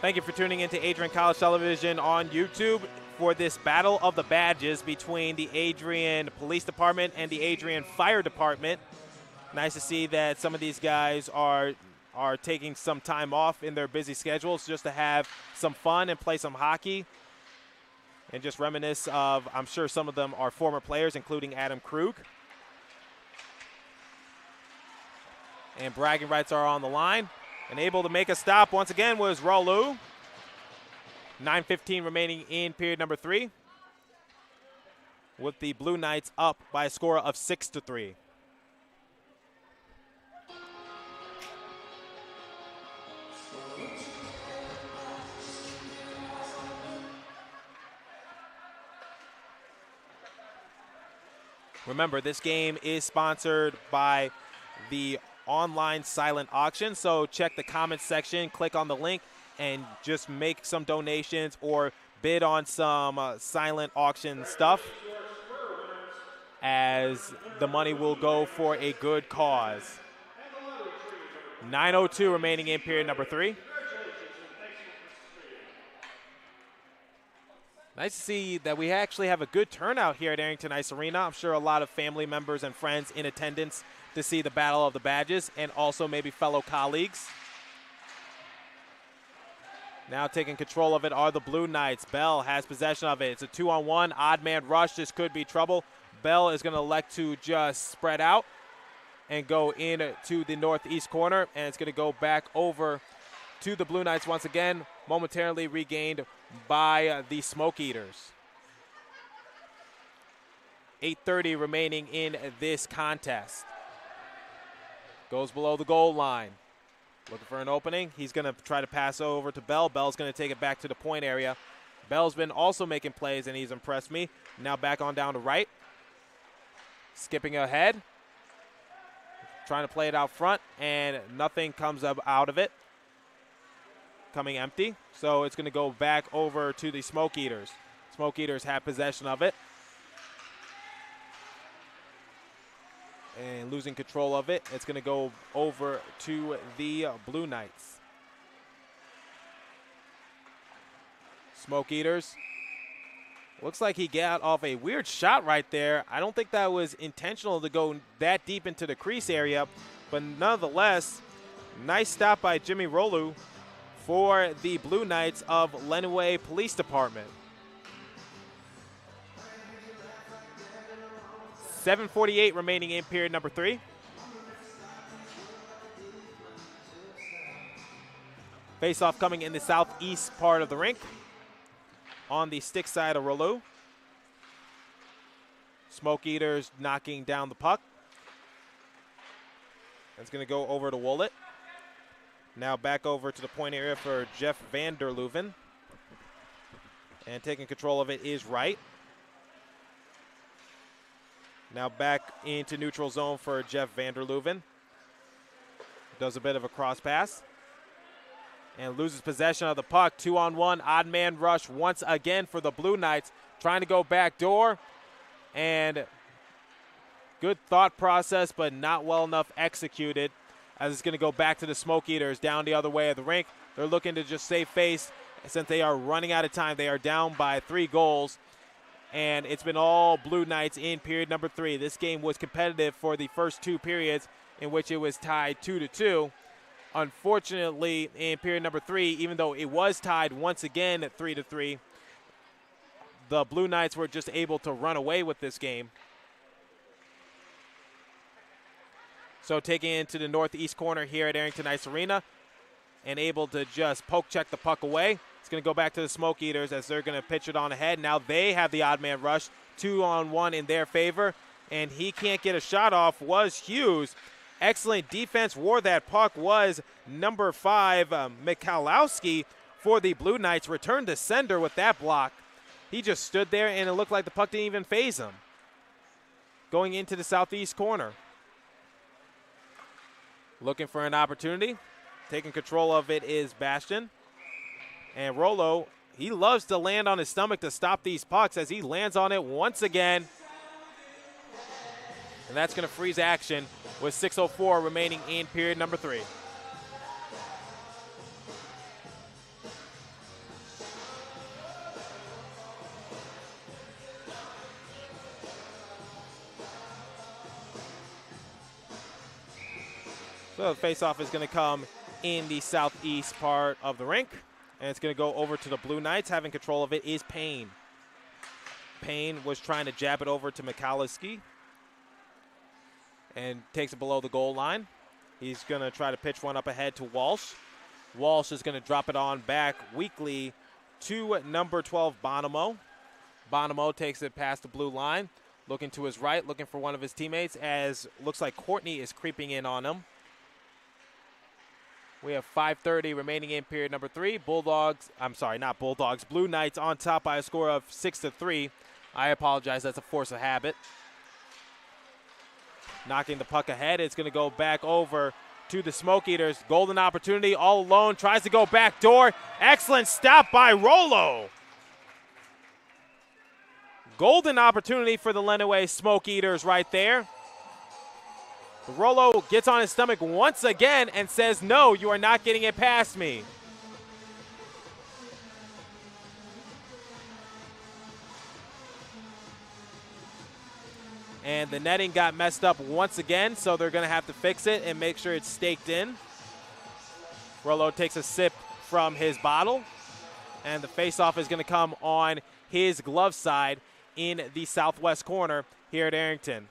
Thank you for tuning into Adrian College Television on YouTube for this Battle of the Badges between the Adrian Police Department and the Adrian Fire Department. Nice to see that some of these guys are taking some time off in their busy schedules just to have some fun and play some hockey and just reminisce of, I'm sure some of them are former players, including Adam Krug. And bragging rights are on the line. And able to make a stop once again was Raulu. 9:15 remaining in period number 3, with the Blue Knights up by a score of 6-3. Remember, this game is sponsored by the online silent auction, so check the comments section, click on the link, and just make some donations or bid on some silent auction stuff, as the money will go for a good cause. 9:02 remaining in period number 3. Nice to see that we actually have a good turnout here at Arrington Ice Arena. I'm sure a lot of family members and friends in attendance to see the Battle of the Badges, and also maybe fellow colleagues. Now taking control of it are the Blue Knights. Bell has possession of it. It's a 2-on-1, odd man rush. This could be trouble. Bell is going to elect to just spread out and go into the northeast corner, and it's going to go back over to the Blue Knights once again, momentarily regained by the Smoke Eaters. 8:30 remaining in this contest. Goes below the goal line. Looking for an opening. He's going to try to pass over to Bell. Bell's going to take it back to the point area. Bell's been also making plays, and he's impressed me. Now back on down to right. Skipping ahead. Trying to play it out front, and nothing comes up out of it. Coming empty. So it's going to go back over to the Smoke Eaters. Smoke Eaters have possession of it. And losing control of it. It's going to go over to the Blue Knights. Smoke Eaters. Looks like he got off a weird shot right there. I don't think that was intentional to go that deep into the crease area. But nonetheless, nice stop by Jimmy Rolu for the Blue Knights of Lenawee Police Department. 7:48 remaining in period number 3. Face-off coming in the southeast part of the rink on the stick side of Rolu. Smoke Eaters knocking down the puck. That's going to go over to Wollett. Now back over to the point area for Jeff Vanderleuven. And taking control of it is Wright. Now back into neutral zone for Jeff Vanderleuven. Does a bit of a cross pass. And loses possession of the puck. 2-on-1, odd man rush once again for the Blue Knights. Trying to go back door. And good thought process, but not well enough executed. As it's going to go back to the Smoke Eaters down the other way of the rink. They're looking to just save face since they are running out of time. They are down by 3 goals. And it's been all Blue Knights in period number 3. This game was competitive for the first 2 periods in which it was tied 2-2. Unfortunately, in period number 3, even though it was tied once again at 3-3, the Blue Knights were just able to run away with this game. So taking it into the northeast corner here at Arrington Ice Arena and able to just poke check the puck away. It's going to go back to the Smoke Eaters as they're going to pitch it on ahead. Now they have the odd man rush, 2-on-1 in their favor, and he can't get a shot off. Was Hughes. Excellent defense. Wore that puck was number 5, Michalowski for the Blue Knights. Returned to sender with that block. He just stood there, and it looked like the puck didn't even phase him. Going into the southeast corner. Looking for an opportunity. Taking control of it is Bastion. And Rolo, he loves to land on his stomach to stop these pucks as he lands on it once again. And that's going to freeze action with 6:04 remaining in period number 3. So the face-off is going to come in the southeast part of the rink. And it's going to go over to the Blue Knights. Having control of it is Payne. Payne was trying to jab it over to Michalowski. And takes it below the goal line. He's going to try to pitch one up ahead to Walsh. Walsh is going to drop it on back weakly to number 12, Bonomo. Bonomo takes it past the blue line. Looking to his right, looking for one of his teammates as looks like Courtney is creeping in on him. We have 5:30 remaining in period number 3. Blue Knights on top by a score of 6-3. I apologize, that's a force of habit. Knocking the puck ahead. It's going to go back over to the Smoke Eaters. Golden opportunity all alone. Tries to go back door. Excellent stop by Rolo. Golden opportunity for the Lenawee Smoke Eaters right there. Rolo gets on his stomach once again and says, no, you are not getting it past me. And the netting got messed up once again, so they're going to have to fix it and make sure it's staked in. Rolo takes a sip from his bottle, and the faceoff is going to come on his glove side in the southwest corner here at Arrington.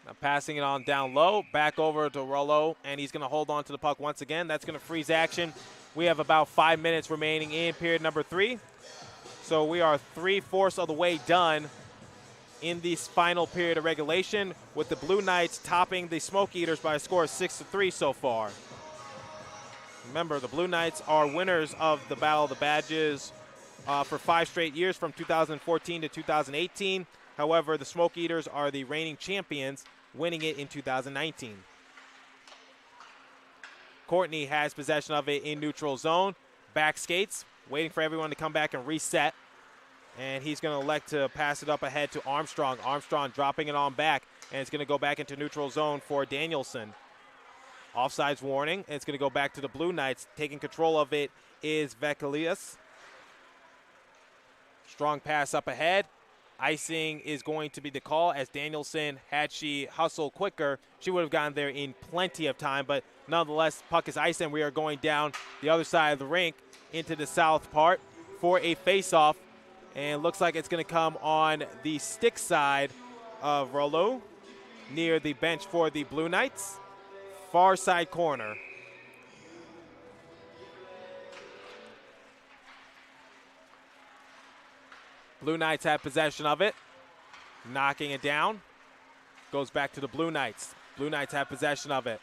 Now passing it on down low, back over to Rolo, and he's going to hold on to the puck once again. That's going to freeze action. We have about 5 minutes remaining in period number 3. So we are 3/4 of the way done in this final period of regulation, with the Blue Knights topping the Smoke Eaters by a score of 6-3 so far. Remember, the Blue Knights are winners of the Battle of the Badges for 5 straight years from 2014 to 2018. However, the Smoke Eaters are the reigning champions, winning it in 2019. Courtney has possession of it in neutral zone. back skates, waiting for everyone to come back and reset. And he's going to elect to pass it up ahead to Armstrong. Armstrong dropping it on back, and it's going to go back into neutral zone for Danielson. Offsides warning, and it's going to go back to the Blue Knights. Taking control of it is Vekalius. Strong pass up ahead. Icing is going to be the call, as Danielson, had she hustled quicker, she would have gotten there in plenty of time, but nonetheless, puck is iced, and we are going down the other side of the rink into the south part for a face-off. And looks like it's going to come on the stick side of Rollo, near the bench for the Blue Knights. Far side corner. Blue Knights have possession of it. Knocking it down. Goes back to the Blue Knights. Blue Knights have possession of it.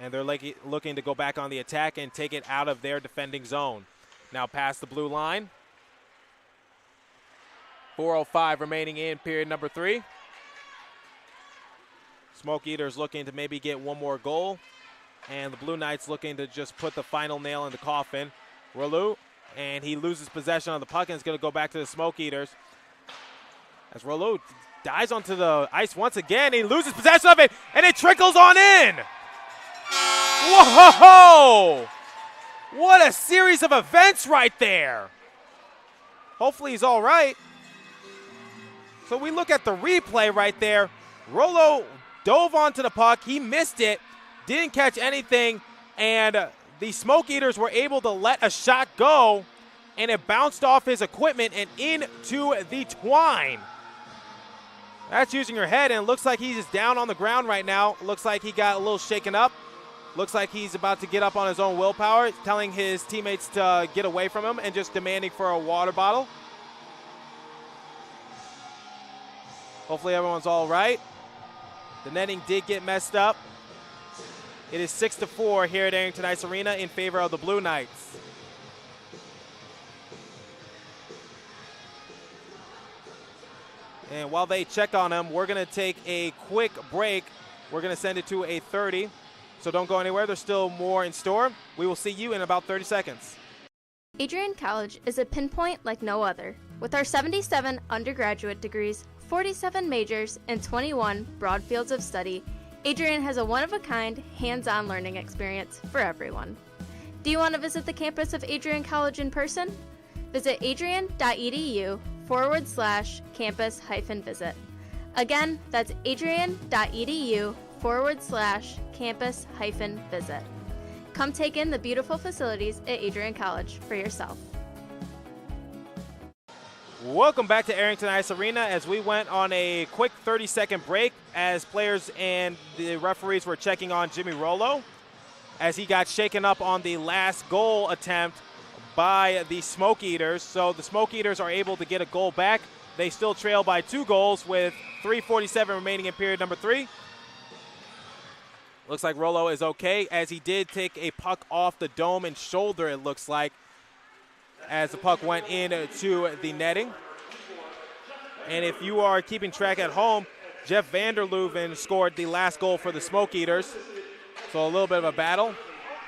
And they're looking to go back on the attack and take it out of their defending zone. Now past the blue line. 4:05 remaining in period number 3. Smoke Eaters looking to maybe get one more goal. And the Blue Knights looking to just put the final nail in the coffin. Relu, and he loses possession on the puck, and it's going to go back to the Smoke Eaters. As Relu dives onto the ice once again, he loses possession of it, and it trickles on in. Whoa! What a series of events right there. Hopefully he's all right. So we look at the replay right there. Rollo dove onto the puck. He missed it, didn't catch anything, and the Smoke Eaters were able to let a shot go, and it bounced off his equipment and into the twine. That's using your head, and it looks like he's just down on the ground right now. Looks like he got a little shaken up. Looks like he's about to get up on his own willpower, telling his teammates to get away from him and just demanding for a water bottle. Hopefully everyone's all right. The netting did get messed up. It is 6-4 here at Arrington Ice Arena in favor of the Blue Knights. And while they check on him, we're going to take a quick break. We're going to send it to a 30. So don't go anywhere. There's still more in store. We will see you in about 30 seconds. Adrian College is a pinpoint like no other. With our 77 undergraduate degrees, 47 majors, and 21 broad fields of study, Adrian has a one-of-a-kind, hands-on learning experience for everyone. Do you want to visit the campus of Adrian College in person? Visit adrian.edu/campus-visit. Again, that's adrian.edu/campus-visit. Come take in the beautiful facilities at Adrian College for yourself. Welcome back to Arrington Ice Arena as we went on a quick 30-second break as players and the referees were checking on Jimmy Rollo as he got shaken up on the last goal attempt by the Smoke Eaters. So the Smoke Eaters are able to get a goal back. They still trail by 2 goals with 3:47 remaining in period number 3. Looks like Rollo is okay as he did take a puck off the dome and shoulder, it looks like, as the puck went into the netting. And if you are keeping track at home, Jeff Vanderlooven scored the last goal for the Smoke Eaters. So a little bit of a battle.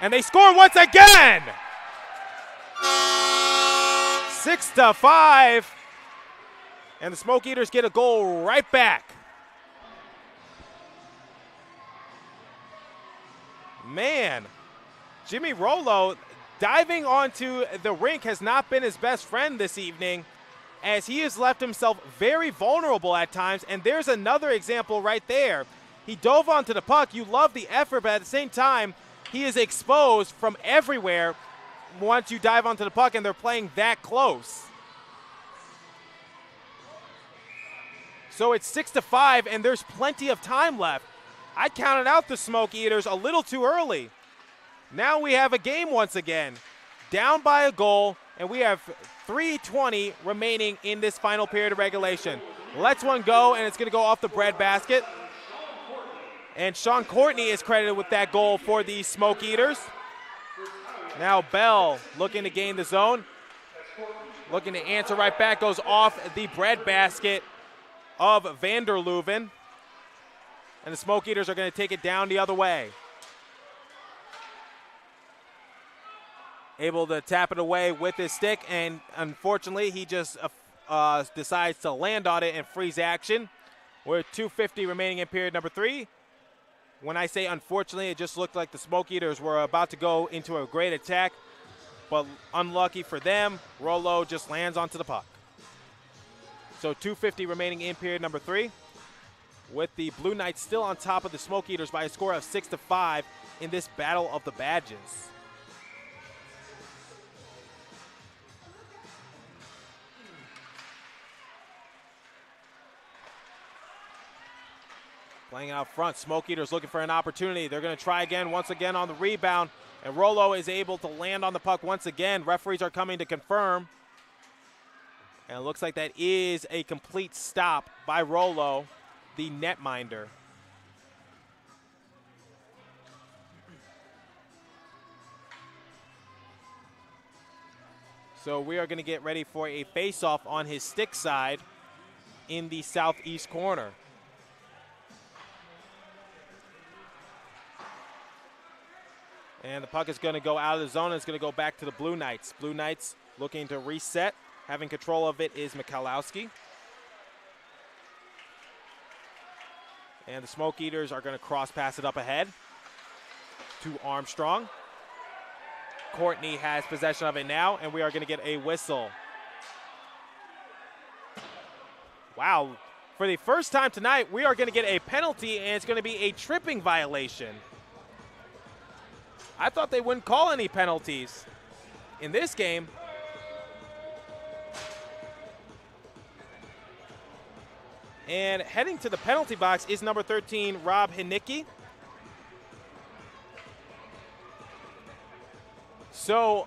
And they score once again! 6-5. And the Smoke Eaters get a goal right back. Man, Jimmy Rollo diving onto the rink has not been his best friend this evening, as he has left himself very vulnerable at times, and there's another example right there. He dove onto the puck. You love the effort, but at the same time, he is exposed from everywhere once you dive onto the puck, and they're playing that close. So it's 6-5, and there's plenty of time left. I counted out the Smoke Eaters a little too early. Now we have a game once again, down by a goal, and we have 3:20 remaining in this final period of regulation. Let's one go, and it's going to go off the bread basket. And Sean Courtney is credited with that goal for the Smoke Eaters. Now Bell looking to gain the zone. Looking to answer right back, goes off the bread basket of Vanderlooven. And the Smoke Eaters are going to take it down the other way. able to tap it away with his stick, and unfortunately he just decides to land on it and freeze action. With 2:50 remaining in period number 3. When I say unfortunately, it just looked like the Smoke Eaters were about to go into a great attack, but unlucky for them, Rollo just lands onto the puck. So 2:50 remaining in period number 3, with the Blue Knights still on top of the Smoke Eaters by a score of 6-5 in this battle of the badges. Playing out front, Smoke Eaters looking for an opportunity. They're going to try again, once again on the rebound, and Rollo is able to land on the puck once again. Referees are coming to confirm. And it looks like that is a complete stop by Rollo, the netminder. So we are going to get ready for a face-off on his stick side in the southeast corner. And the puck is going to go out of the zone. It's going to go back to the Blue Knights. Blue Knights looking to reset. Having control of it is Michalowski. And the Smoke Eaters are going to cross pass it up ahead to Armstrong. Courtney has possession of it now, and we are going to get a whistle. Wow. For the first time tonight, we are going to get a penalty, and it's going to be a tripping violation. I thought they wouldn't call any penalties in this game. And heading to the penalty box is number 13, Rob Hinicki. So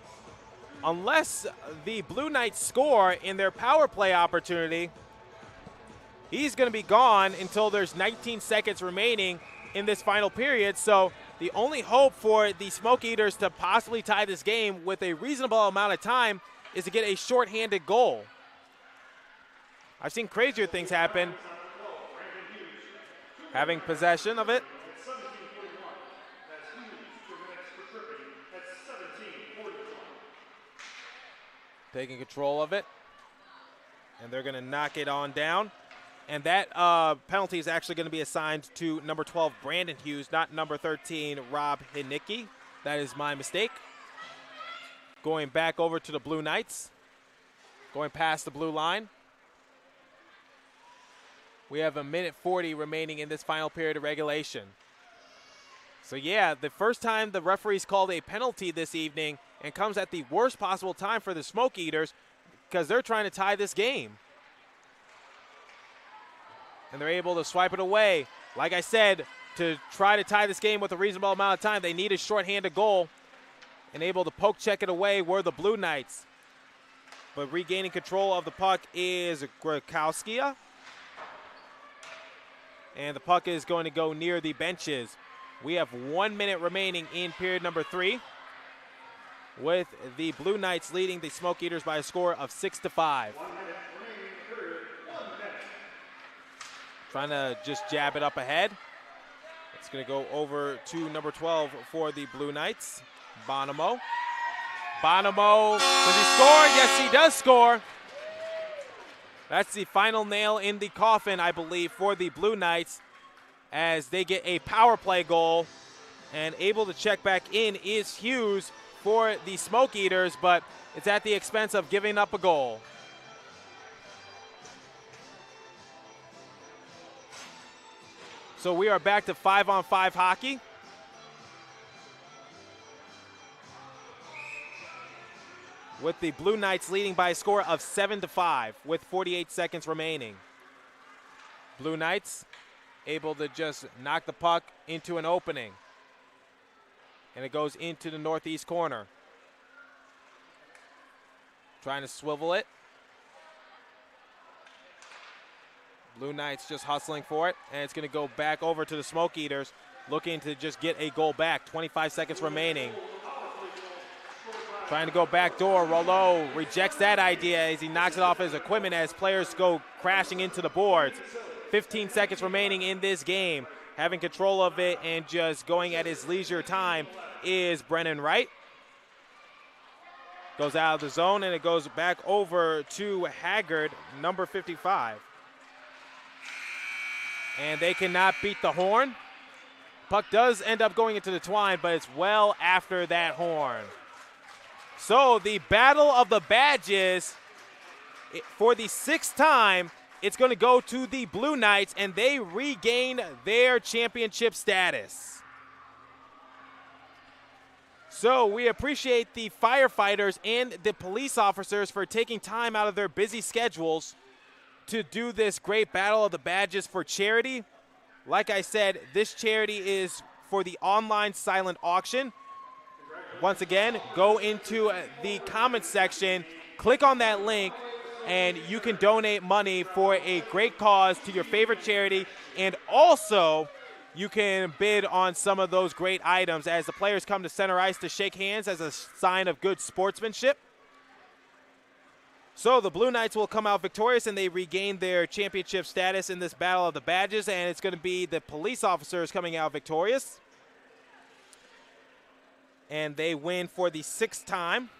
unless the Blue Knights score in their power play opportunity, he's going to be gone until there's 19 seconds remaining in this final period. So the only hope for the Smoke Eaters to possibly tie this game with a reasonable amount of time is to get a shorthanded goal. I've seen crazier things happen. Having possession of it. Taking control of it. And they're going to knock it on down. And that penalty is actually going to be assigned to number 12, Brandon Hughes, not number 13, Rob Hinicki. That is my mistake. Going back over to the Blue Knights. Going past the blue line. We have 1:40 remaining in this final period of regulation. So yeah, the first time the referees called a penalty this evening, and comes at the worst possible time for the Smoke Eaters because they're trying to tie this game. And they're able to swipe it away. Like I said, to try to tie this game with a reasonable amount of time, they need a shorthanded goal. And able to poke check it away were the Blue Knights. But regaining control of the puck is Grakowskia. And the puck is going to go near the benches. We have 1 minute remaining in period number 3, with the Blue Knights leading the Smoke Eaters by a score of 6-5. Trying to just jab it up ahead. It's going to go over to number 12 for the Blue Knights, Bonomo. Bonomo, does he score? Yes, he does score. That's the final nail in the coffin, I believe, for the Blue Knights, as they get a power play goal. And able to check back in is Hughes for the Smoke Eaters, but it's at the expense of giving up a goal. So we are back to 5-on-5 hockey. With the Blue Knights leading by a score of 7-5 with 48 seconds remaining. Blue Knights able to just knock the puck into an opening. And it goes into the northeast corner. Trying to swivel it. Blue Knights just hustling for it. And it's going to go back over to the Smoke Eaters, looking to just get a goal back. 25 seconds remaining. Trying to go back door. Rollo rejects that idea as he knocks it off his equipment as players go crashing into the boards. 15 seconds remaining in this game. Having control of it and just going at his leisure time is Brennan Wright. Goes out of the zone, and it goes back over to Haggard, number 55. And they cannot beat the horn. Puck does end up going into the twine, but it's well after that horn. So the Battle of the Badges, for the 6th time, it's going to go to the Blue Knights, and they regain their championship status. So we appreciate the firefighters and the police officers for taking time out of their busy schedules to do this great Battle of the Badges for charity. Like I said, this charity is for the online silent auction. Once again, go into the comments section, click on that link, and you can donate money for a great cause to your favorite charity. And also, you can bid on some of those great items as the players come to center ice to shake hands as a sign of good sportsmanship. So the Blue Knights will come out victorious, and they regain their championship status in this Battle of the Badges, and it's going to be the police officers coming out victorious. And they win for the 6th time.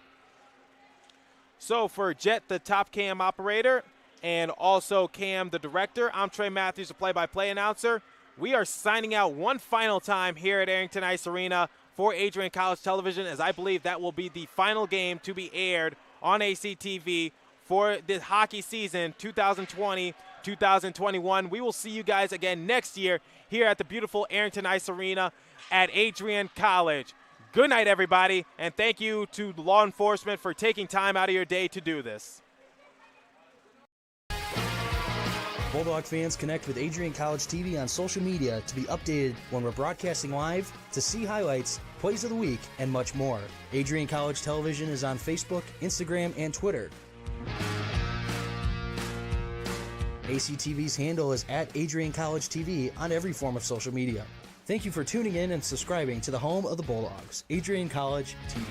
So for Jet, the top cam operator, and also Cam, the director, I'm Trey Matthews, the play-by-play announcer. We are signing out one final time here at Arrington Ice Arena for Adrian College Television, as I believe that will be the final game to be aired on ACTV for the hockey season 2020-2021. We will see you guys again next year here at the beautiful Arrington Ice Arena at Adrian College. Good night, everybody, and thank you to law enforcement for taking time out of your day to do this. Bulldog fans, connect with Adrian College TV on social media to be updated when we're broadcasting live, to see highlights, plays of the week, and much more. Adrian College Television is on Facebook, Instagram, and Twitter. ACTV's handle is at Adrian College TV on every form of social media. Thank you for tuning in and subscribing to the home of the Bulldogs, Adrian College TV.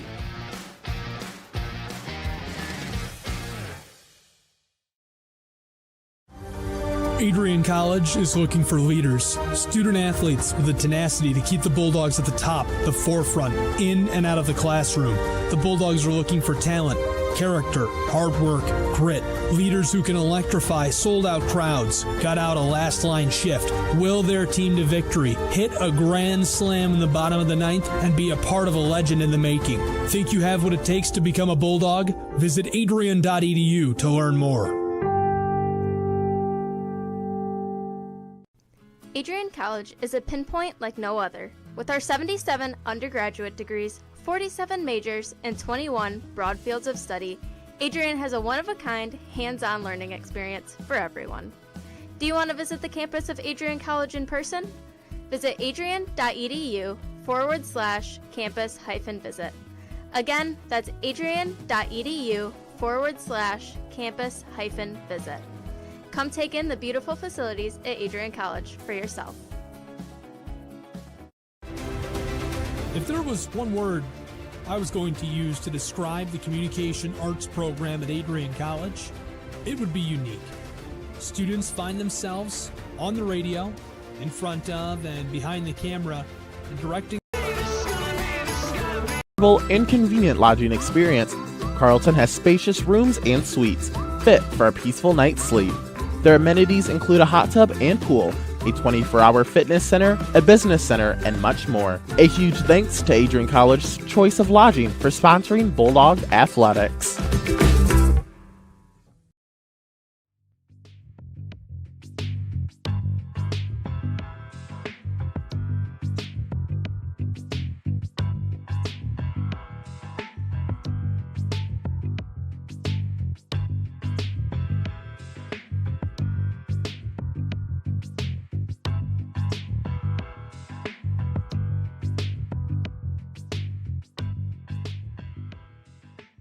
Adrian College is looking for leaders, student athletes with the tenacity to keep the Bulldogs at the top, the forefront, in and out of the classroom. The Bulldogs are looking for talent, character, hard work, grit, leaders who can electrify sold-out crowds, gut out a last-line shift, will their team to victory, hit a grand slam in the bottom of the 9th, and be a part of a legend in the making. Think you have what it takes to become a Bulldog? Visit adrian.edu to learn more. Adrian College is a pinpoint like no other. With our 77 undergraduate degrees, 47 majors, and 21 broad fields of study, Adrian has a one-of-a-kind, hands-on learning experience for everyone. Do you want to visit the campus of Adrian College in person? Visit adrian.edu/campus-visit. Again, that's adrian.edu/campus-visit. Come take in the beautiful facilities at Adrian College for yourself. If there was one word I was going to use to describe the communication arts program at Adrian College, it would be unique. Students find themselves on the radio, in front of and behind the camera, and directing. Inconvenient lodging experience, Carleton has spacious rooms and suites, fit for a peaceful night's sleep. Their amenities include a hot tub and pool, a 24-hour fitness center, a business center, and much more. A huge thanks to Adrian College's choice of lodging for sponsoring Bulldog Athletics.